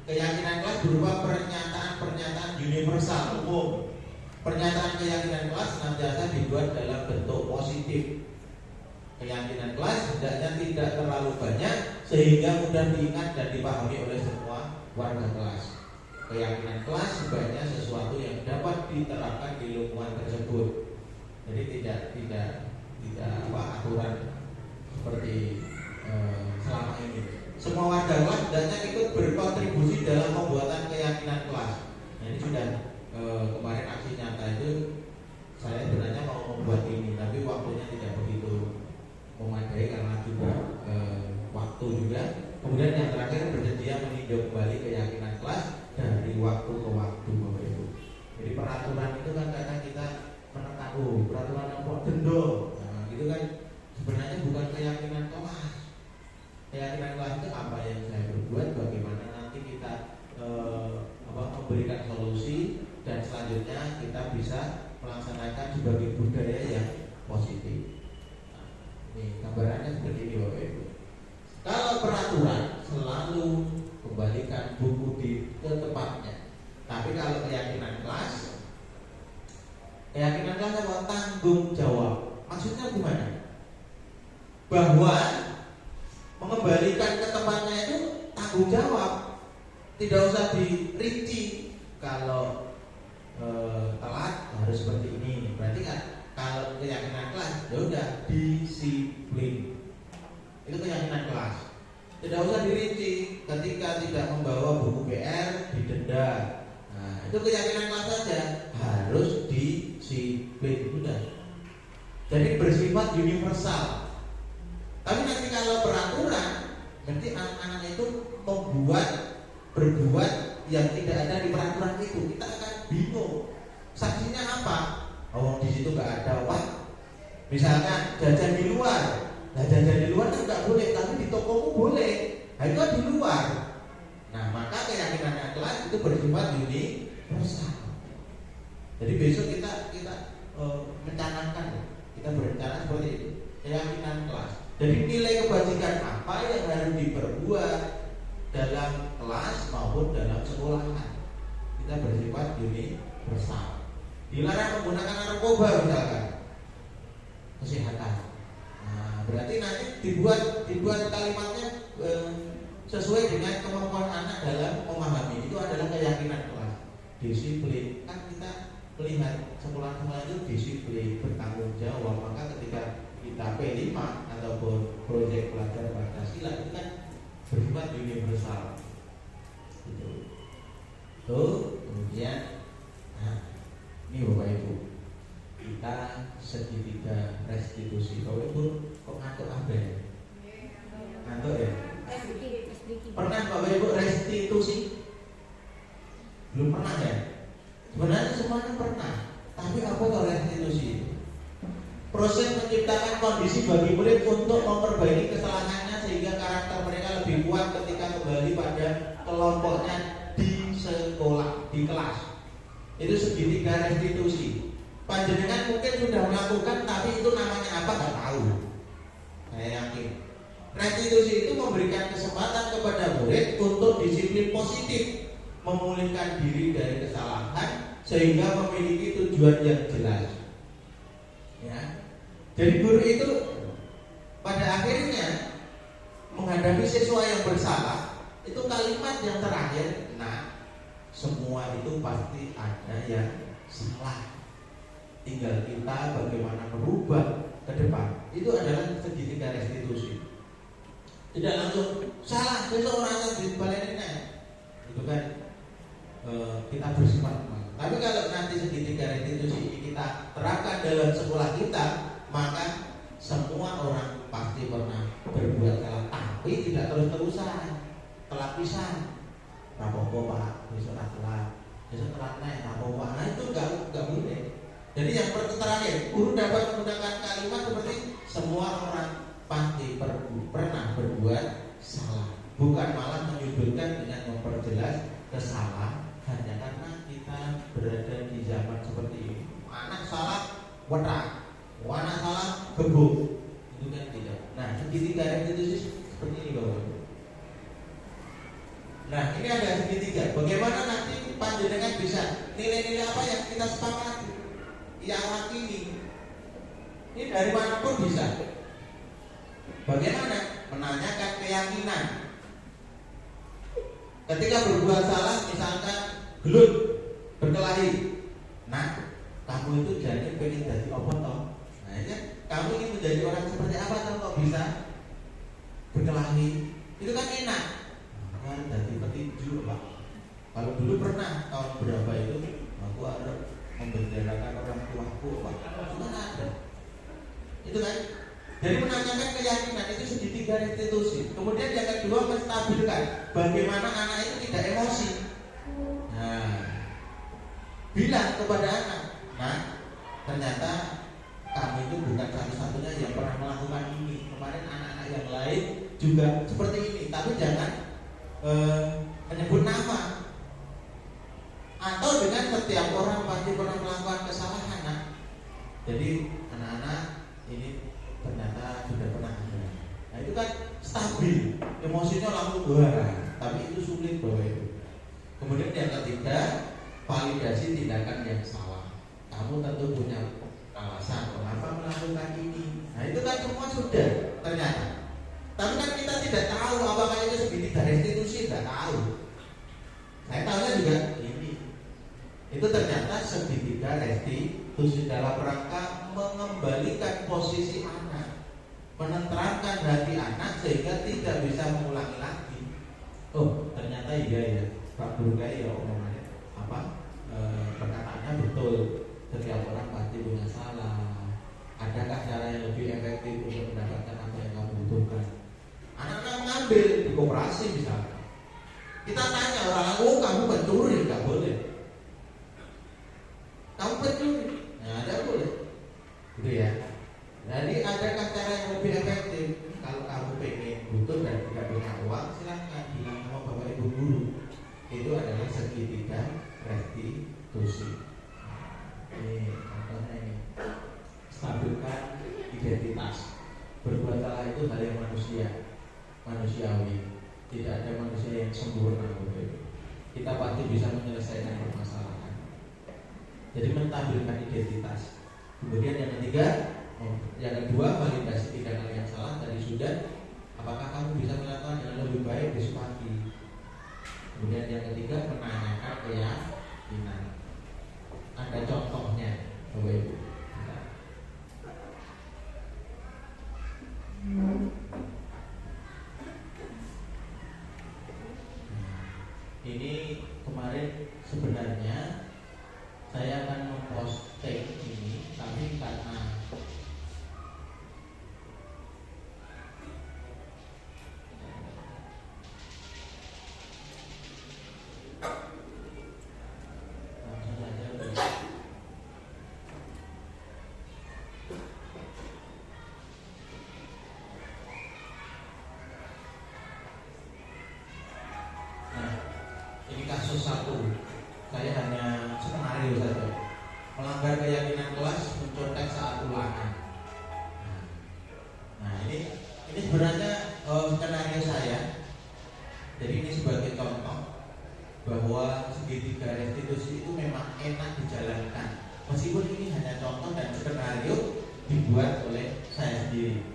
Keyakinan kelas berupa pernyataan-pernyataan universal umum. Pernyataan keyakinan kelas senantiasa dibuat dalam bentuk positif. Keyakinan kelas hendaknya tidak terlalu banyak sehingga mudah diingat dan dipahami oleh semua warga kelas. Keyakinan kelas sebaiknya sesuatu yang dapat diterapkan di lingkungan tersebut. Jadi tidak aturan seperti selama ini. Semua warga kelas hendaknya ikut berkontribusi dalam pembuatan keyakinan kelas. Nah, ini sudah kemarin aksi nyata itu saya sebenarnya mau membuat ini, tapi waktunya tidak begitu memadai karena juga waktu juga. Kemudian yang terakhir bersedia meninjau kembali keyakinan kelas dari waktu ke waktu, Bapak Ibu. Jadi peraturan itu kan kadang kita menekan, peraturan yang kok dendo, nah, gitu kan sebenarnya bukan keyakinan kelas. Keyakinan kelas itu apa yang saya berbuat, bagaimana nanti kita memberikan solusi dan selanjutnya kita bisa melaksanakan sebagai budaya yang positif. Ini gambarannya seperti ini, Bapak Ibu. Kalau peraturan selalu kembalikan buku ke tempatnya. Tapi kalau keyakinan kelas apa? Tanggung jawab. Maksudnya gimana? Bahwa mengembalikan ke tempatnya itu tanggung jawab. Tidak usah dirinci. Kalau telat harus seperti ini. Berarti kan kalau keyakinan kelas, ya udah disiplin. Itu keyakinan kelas. Tidak usah dirinci. Ketika tidak membawa buku PR didenda. Nah, itu keyakinan kelas saja. Harus disiplin. Sudah. Jadi bersifat universal. Tapi nanti kalau peraturan, nanti anak-anak itu berbuat yang tidak ada di peraturan itu, kita akan bingung. Sanksinya apa? Oh, di situ nggak ada uang. Misalkan jajan di luar, nah jajan di luar itu nggak boleh, tapi di tokomu boleh. Nah itu kan di luar. Nah maka keyakinan kelas itu bersifat universal. Jadi besok kita mencanangkan, kita berencana seperti itu, keyakinan kelas. Jadi nilai kebajikan apa yang harus diperbuat dalam kelas maupun dalam sekolahan, kita bersifat universal. Dilarang menggunakan narkoba misalkan, kesehatan. Nah, berarti nanti dibuat kalimatnya sesuai dengan kemampuan anak dalam memahami. Itu adalah keyakinan kelas. Disiplin. Kan kita melihat sekolah-sekolah itu disiplin, bertanggung jawab. Maka ketika kita P5 ataupun proyek belajar Pancasila itu kan bersifat universal. Gitu. Tuh, kemudian ini Bapak Ibu, kita segitiga restitusi. Bapak Ibu kok ngantuk apa ya? Ngantuk ya? Pernah Bapak Ibu restitusi? Belum pernah ya? Sebenarnya semuanya pernah. Tapi apa kalau restitusi? Proses menciptakan kondisi bagi murid untuk memperbaiki kesalahannya sehingga karakter mereka lebih kuat ketika kembali pada kelompoknya di sekolah, di kelas. Itu segitiga restitusi. Panjenengan mungkin sudah melakukan, tapi itu namanya apa nggak tahu. Saya yakin. Restitusi itu memberikan kesempatan kepada murid untuk disiplin positif, memulihkan diri dari kesalahan sehingga memiliki tujuan yang jelas. Ya. Jadi guru itu pada akhirnya menghadapi siswa yang bersalah, itu kalimat yang terakhir, nah semua itu pasti ada yang salah. Tinggal kita bagaimana merubah ke depan. Itu adalah segitiga restitusi. Tidak langsung salah, besok orang akan dibalenin. Itu kan kita bersifat. Tapi kalau nanti segitiga restitusi ini kita terapkan dalam sekolah kita, maka semua orang pasti pernah berbuat salah, tapi tidak terus-terusan, telat pisan. Rapopo Pak, besok telat, besok telat naik, rapopo. Nah itu nggak boleh. Jadi yang terakhir, guru dapat menggunakan kalimat seperti semua orang pasti pernah berbuat salah, bukan malah menyudutkan dengan memperjelas kesalahan hanya karena kita berada di zaman seperti ini. Anak salah wetak, anak salah gebuk, itu kan tidak. Nah, segitiga restitusi seperti ini Bapak. Nah, ini ada segitiga. Bagaimana nanti panjenengan bisa nilai-nilai apa yang kita sepakati, yang hakiki? Ini dari manapun bisa. Bagaimana? Menanyakan keyakinan. Ketika berbuat salah, misalkan gelut, berkelahi. Nah, kamu itu jadi pengen jadi apa toh? Nah, ya, kamu ingin menjadi orang seperti apa toh kok bisa berkelahi? Itu kan enak. Kan jadi petinju, Pak. Kalau dulu pernah tahun berapa itu aku ada membenderakan orang tuaku, Pak. Itu kan ada. Itu kan. Jadi menanyakan keyakinan itu segitiga restitusi. Kemudian yang kedua menstabilkan bagaimana anak itu tidak emosi. Nah, bilang kepada anak, nah ternyata kamu itu bukan satu-satunya yang pernah melakukan ini. Kemarin anak-anak yang lain juga seperti ini. Tapi jangan menyebut nama. Atau dengan setiap orang pasti pernah melakukan kesalahan. Nah, jadi anak-anak ini ternyata sudah pernah ada. Nah itu kan stabil, emosinya langsung berubah. Tapi itu sulit Bapak Ibu. Kemudian yang ketiga, validasi tindakan yang salah. Kamu tentu punya alasan kenapa melakukan ini. Nah itu kan semua sudah ternyata. Tapi kan kita tidak tahu apakah itu segitiga restitusi, tidak tahu. Saya tahunya juga ini. Itu ternyata segitiga restitusi dalam rangka mengembalikan posisi anak, menenteramkan hati anak sehingga tidak bisa mengulangi lagi. Oh ternyata iya ya Pak Guru kayak ya omongannya apa perkataannya betul, setiap orang pasti punya salah. Adakah cara yang lebih efektif untuk mendapatkan apa yang kamu butuhkan? Anak-anak mengambil di koperasi misalnya, kita tanya orang, oh kamu pencuri, nggak boleh. Kamu pencuri, nah ada boleh, gitu ya. Jadi adakah cara yang lebih efektif? Kalau kamu pengen butuh dan tidak punya uang, silahkan bilang sama bapak ibu guru. Itu adalah segitiga restitusi. Ini contohnya ini, stabilkan identitas. Berbuat salah itu hal yang manusiawi. Tidak ada manusia yang sempurna. Kita pasti bisa menyelesaikan permasalahan. Jadi menstabilkan identitas. Kemudian yang ketiga, yang kedua, validasi tindakan yang salah. Tadi sudah, apakah kamu bisa melakukan yang lebih baik besok pagi? Kemudian yang ketiga, menanyakan keyakinan. Ada contohnya, Bapak Ibu. Ini kemarin sebenarnya saya akan memposting ini, tapi karena kasus satu, saya hanya skenario saja. Melanggar keyakinan kelas, mencontek saat ulangan. Nah ini sebenarnya skenario saya. Jadi ini sebagai contoh bahwa segitiga restitusi itu memang enak dijalankan. Meskipun ini hanya contoh dan skenario dibuat oleh saya sendiri.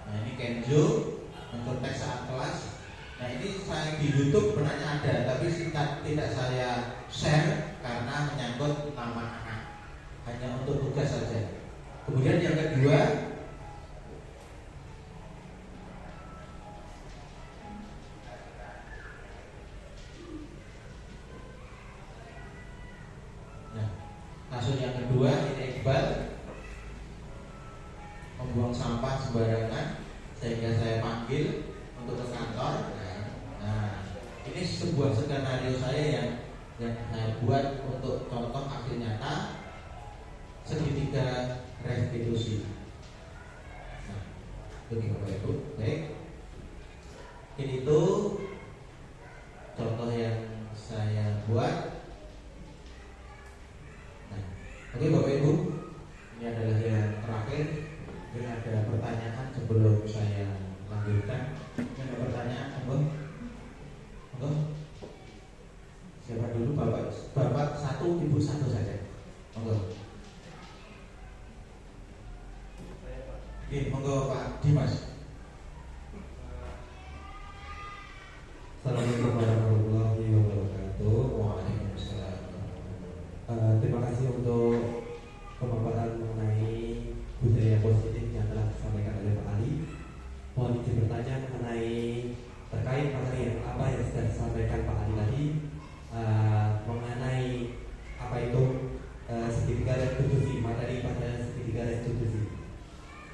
Nah ini Kenzo mencontek saat kelas. Nah ini saya di YouTube sebenarnya ada, tapi tidak saya share karena menyangkut nama anak, hanya untuk tugas saja. Kemudian yang kedua, nah, kasus yang kedua ini Iqbal membuang sampah sembarangan sehingga saya panggil untuk ke kantor. Nah, ini sebuah skenario saya yang saya buat untuk contoh aksi nyata segitiga restitusi. Nah, ini Bapak Ibu, baik. Ini tuh contoh yang saya buat. Nah, oke Bapak Ibu, ini adalah yang terakhir. Mungkin ada pertanyaan sebelum saya lanjutkan. Ada pertanyaan, monggo. Siapa dulu, Bapak satu, Ibu satu saja. Monggo. Monggo Pak Dimas. Assalamualaikum warahmatullahi wabarakatuh. Waalaikumsalam. Terima kasih untuk pemaparan mengenai budaya positif yang telah disampaikan oleh Pak Ali. Mohon izin bertanya mengenai terkait materi apa yang sudah disampaikan Pak Ali tadi, mengenai apa itu segitiga restitusi, materi pada segitiga restitusi.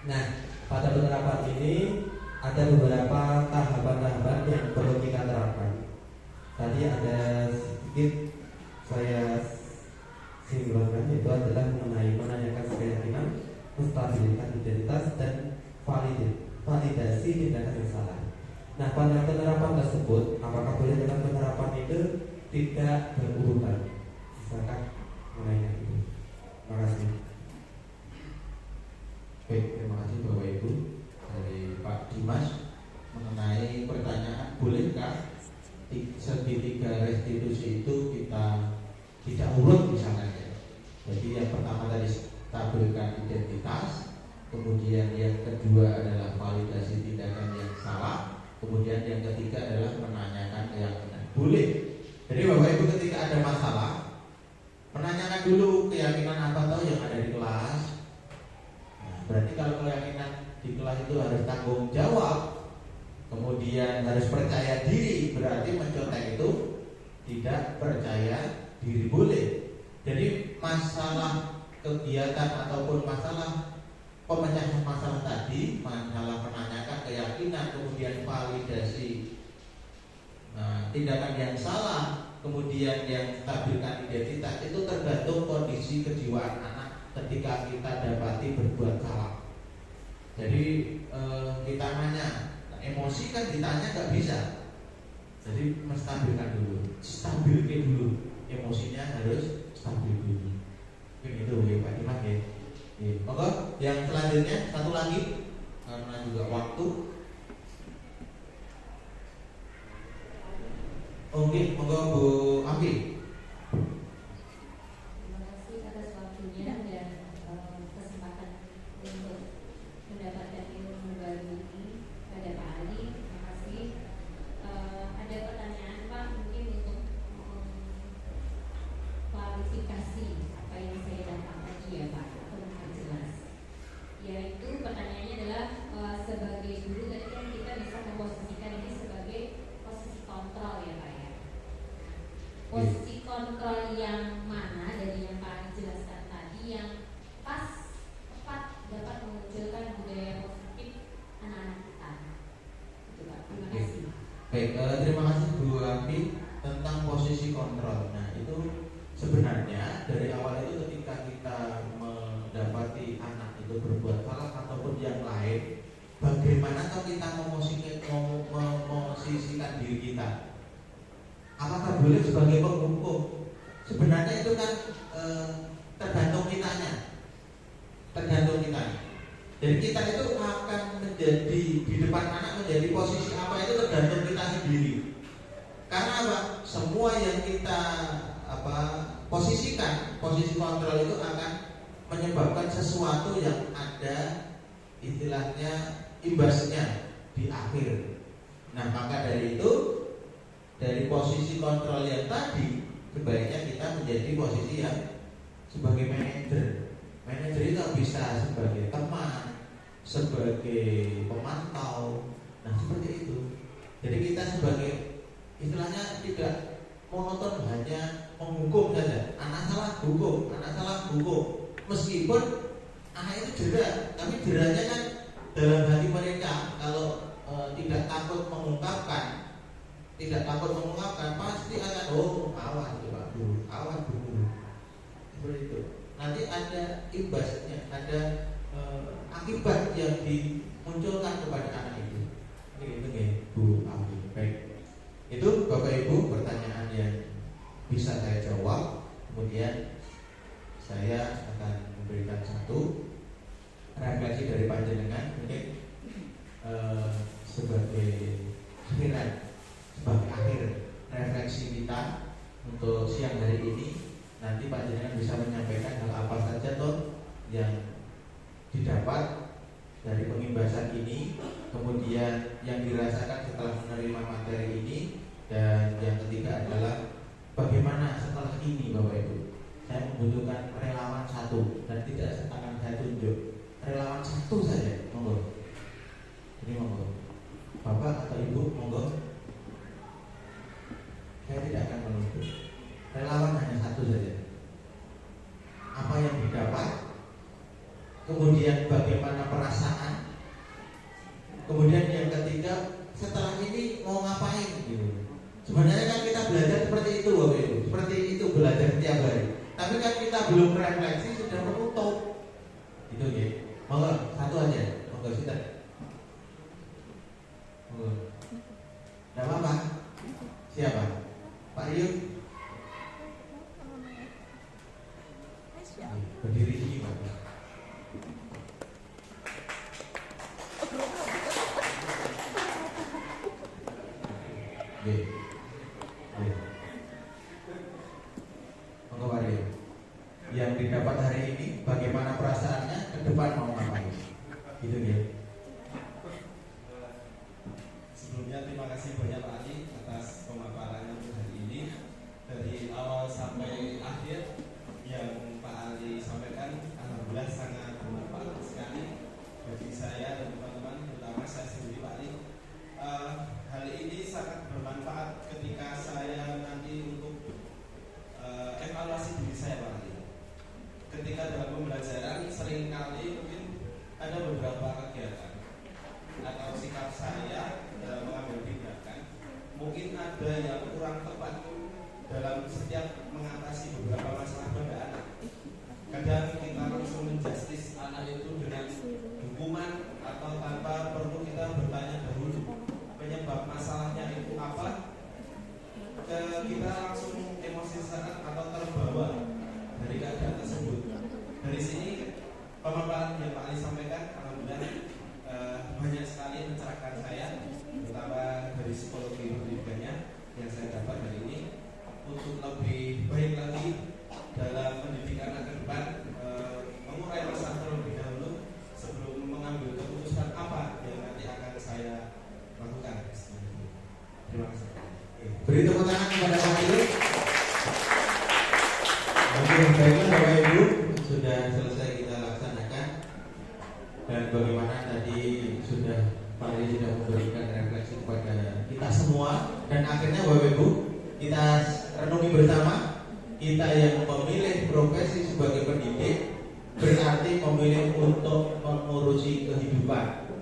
Nah, pada penerapan ini ada beberapa tahapan-tahapan yang perlu kita terapkan. Tadi ada sedikit saya sinkronkan, itu adalah mengenai menanyakan keyakinan, menstabilkan identitas, dan validasi tindakan yang salah. Nah, pada penerapan tersebut, apakah boleh dalam penerapan itu tidak berurutan? Misalkan mengenai itu. Terima kasih. Baik, terima kasih Bapak Ibu. Dari Pak Dimas mengenai pertanyaan, bolehkah segitiga restitusi itu kita tidak urut misalnya ya. Jadi yang pertama tadi stabilkan identitas, kemudian yang kedua adalah validasi tindakan yang salah, kemudian yang ketiga adalah menanyakan keyakinan. Boleh. Jadi Bapak Ibu ketika ada masalah, menanyakan dulu keyakinan apa tahu yang ada di kelas. Nah, berarti kalau keyakinan di kelas itu harus tanggung jawab, kemudian harus percaya diri, berarti mencontek itu tidak percaya diri boleh. Jadi masalah kegiatan ataupun masalah pemecahan masalah tadi, masalah menanyakan keyakinan, kemudian validasi tindakan yang salah, kemudian yang stabilkan identitas, itu tergantung kondisi kejiwaan anak ketika kita dapati berbuat salah. Jadi kita nanya, emosi kan ditanya nggak bisa. Jadi menstabilkan dulu, stabilkan dulu, emosinya harus stabil dulu. Mungkin itu ya Pak Dimas ya. Monggo yang selanjutnya satu lagi karena juga waktu. Oke, monggo Bu Afi. Terima kasih atas waktunya dan kesempatan untuk mendapatkan ilmu baru ini pada Pak Ali. Terima kasih. Ada pertanyaan Pak, mungkin untuk klarifikasi apa yang saya dapat tadi ya Pak, atau mungkin jelas. Yaitu pertanyaannya adalah sebagai guru tadi kan kita bisa memposisikan ini sebagai posisi kontrol ya Pak ya. Posisi kontrol yang mana dari yang Pak Ali jelaskan tadi yang pas tepat dapat memunculkan budaya positif anak-anak kita. Itu Pak. Terima kasih. Baik, terima kasih Bu Afi tentang posisi kontrol. Nah itu sebenarnya dari awal itu ketika kita mendapati anak itu berbuat salah ataupun yang lain, bagaimana kalau kita memosisikan diri kita? Apakah boleh sebagai penghukum? Sebenarnya itu kan tergantung kitanya. Tergantung kitanya. Jadi kita itu akan menjadi di depan anak menjadi posisi apa itu tergantung kita sendiri. Karena apa? Semua yang kita posisikan, posisi kontrol itu akan menyebabkan sesuatu yang ada istilahnya imbasnya di akhir. Nah maka dari itu, dari posisi kontrol yang tadi sebaiknya kita menjadi posisi yang sebagai manajer. Manajer itu bisa sebagai teman, sebagai pemantau. Nah seperti itu. Jadi kita sebagai istilahnya tidak monoton hanya menghukum saja. Anak salah hukum, anak salah hukum. Meskipun anak itu jerah, tapi jerahnya kan dalam hati mereka. Kalau tidak takut mengungkapkan, pasti akan awas coba dulu, awas dulu. Seperti itu. nanti ada imbasnya, ada akibat yang dimunculkan kepada anak itu. Itu ya Bu Abi. Baik, itu Bapak Ibu pertanyaan yang bisa saya jawab. Kemudian saya akan memberikan satu refleksi dari panjenengan mungkin sebagai akhir refleksi kita untuk siang hari ini. Nanti Pak Jenengan bisa menyampaikan hal apa saja toh yang didapat dari pengimbasan ini, kemudian yang dirasakan setelah menerima materi ini, dan yang ketiga adalah bagaimana setelah ini Bapak Ibu. Saya membutuhkan relawan satu dan tidak akan saya tunjuk, relawan satu saja, monggo. Ini monggo, Bapak atau Ibu, monggo. Saya tidak akan menunjuk, relawan hanya satu saja. Apa yang didapat, kemudian bagaimana perasaan, kemudian yang ketiga setelah ini mau ngapain gitu. Sebenarnya kan kita belajar seperti itu Bapak Ibu, seperti itu belajar setiap hari. Tapi kan kita belum refleksi sudah menutup. Itu ya. Monggo satu aja, monggo silakan. Monggo. Enggak apa-apa. Siapa? Pak Yud. Berdiri sini Pak. Monggo Pak Yud. Yang didapat hari ini bagaimana perasaannya, ke depan mau ngapain? Gitu ya. Sebelumnya terima kasih banyak Pak Ali atas pemaparannya untuk hari ini. Dari awal sampai akhir yang Pak Ali sampaikan alhamdulillah sangat bermanfaat sekali bagi saya dan teman-teman, terutama saya sendiri Pak Ali. Hal ini sangat bermanfaat ketika saya nanti untuk evaluasi diri saya Pak Ali. Ketika dalam pembelajaran seringkali mungkin ada beberapa kegiatan atau sikap saya dalam mengambil tindakan mungkin ada yang kurang tepat dalam setiap mengatasi beberapa masalah pada anak. Kadang kita langsung menjustis anak itu dengan hukuman atau tanpa perlu kita bertanya dahulu penyebab masalahnya itu apa. Kita langsung emosi sesaat atau terbawa dari keadaan tersebut. Dari sini pemaparan yang Pak Ali sampaikan alhamdulillah banyak sekali mencerahkan saya, terutama dari psikologi pendidikannya yang saya dapat hari ini untuk lebih baik lagi dalam pendidikan ke depan, mengurai masalah terlebih dahulu sebelum mengambil keputusan apa yang nanti akan saya lakukan. Terima kasih. Beri tepuk tangan kepada Pak Yud. Oke, baiklah Bapak Ibu, sudah selesai kita laksanakan. Dan bagaimana tadi sudah Pak Ali sudah memberikan refleksi kepada kita semua. Dan akhirnya Bapak Ibu, kita renungi bersama. Kita yang memilih profesi sebagai pendidik berarti memilih untuk mengurusi kehidupan,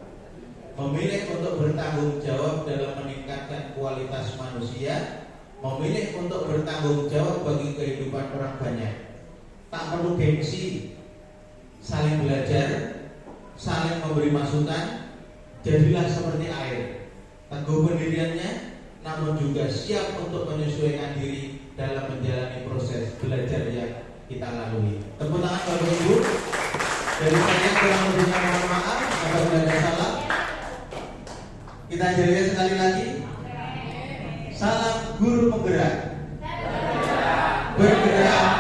memilih untuk bertanggung jawab dalam meningkatkan kualitas manusia, memilih untuk bertanggung jawab bagi kehidupan orang banyak. Tak perlu gengsi, saling belajar, saling memberi masukan. Jadilah seperti air, teguh pendiriannya, namun juga siap untuk menyesuaikan diri dalam menjalani proses belajar yang kita lalui. Tepuk tangan Bapak Ibu. Dari saya kurang lebihnya mohon maaf apabila ada salah. Kita jaga sekali lagi. Salam guru penggerak. Bergerak.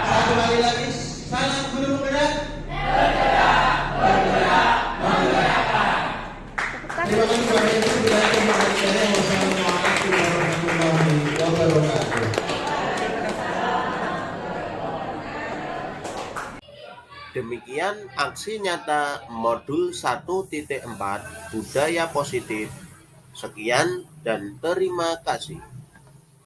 Satu kali lagi. Salam guru penggerak. Bergerak. Menggerakkan. Terima kasih Bapak Ibu. Bila kembali saya wassalamualaikum warahmatullahi wabarakatuh. Demikian aksi nyata modul 1.4 budaya positif. Sekian dan terima kasih.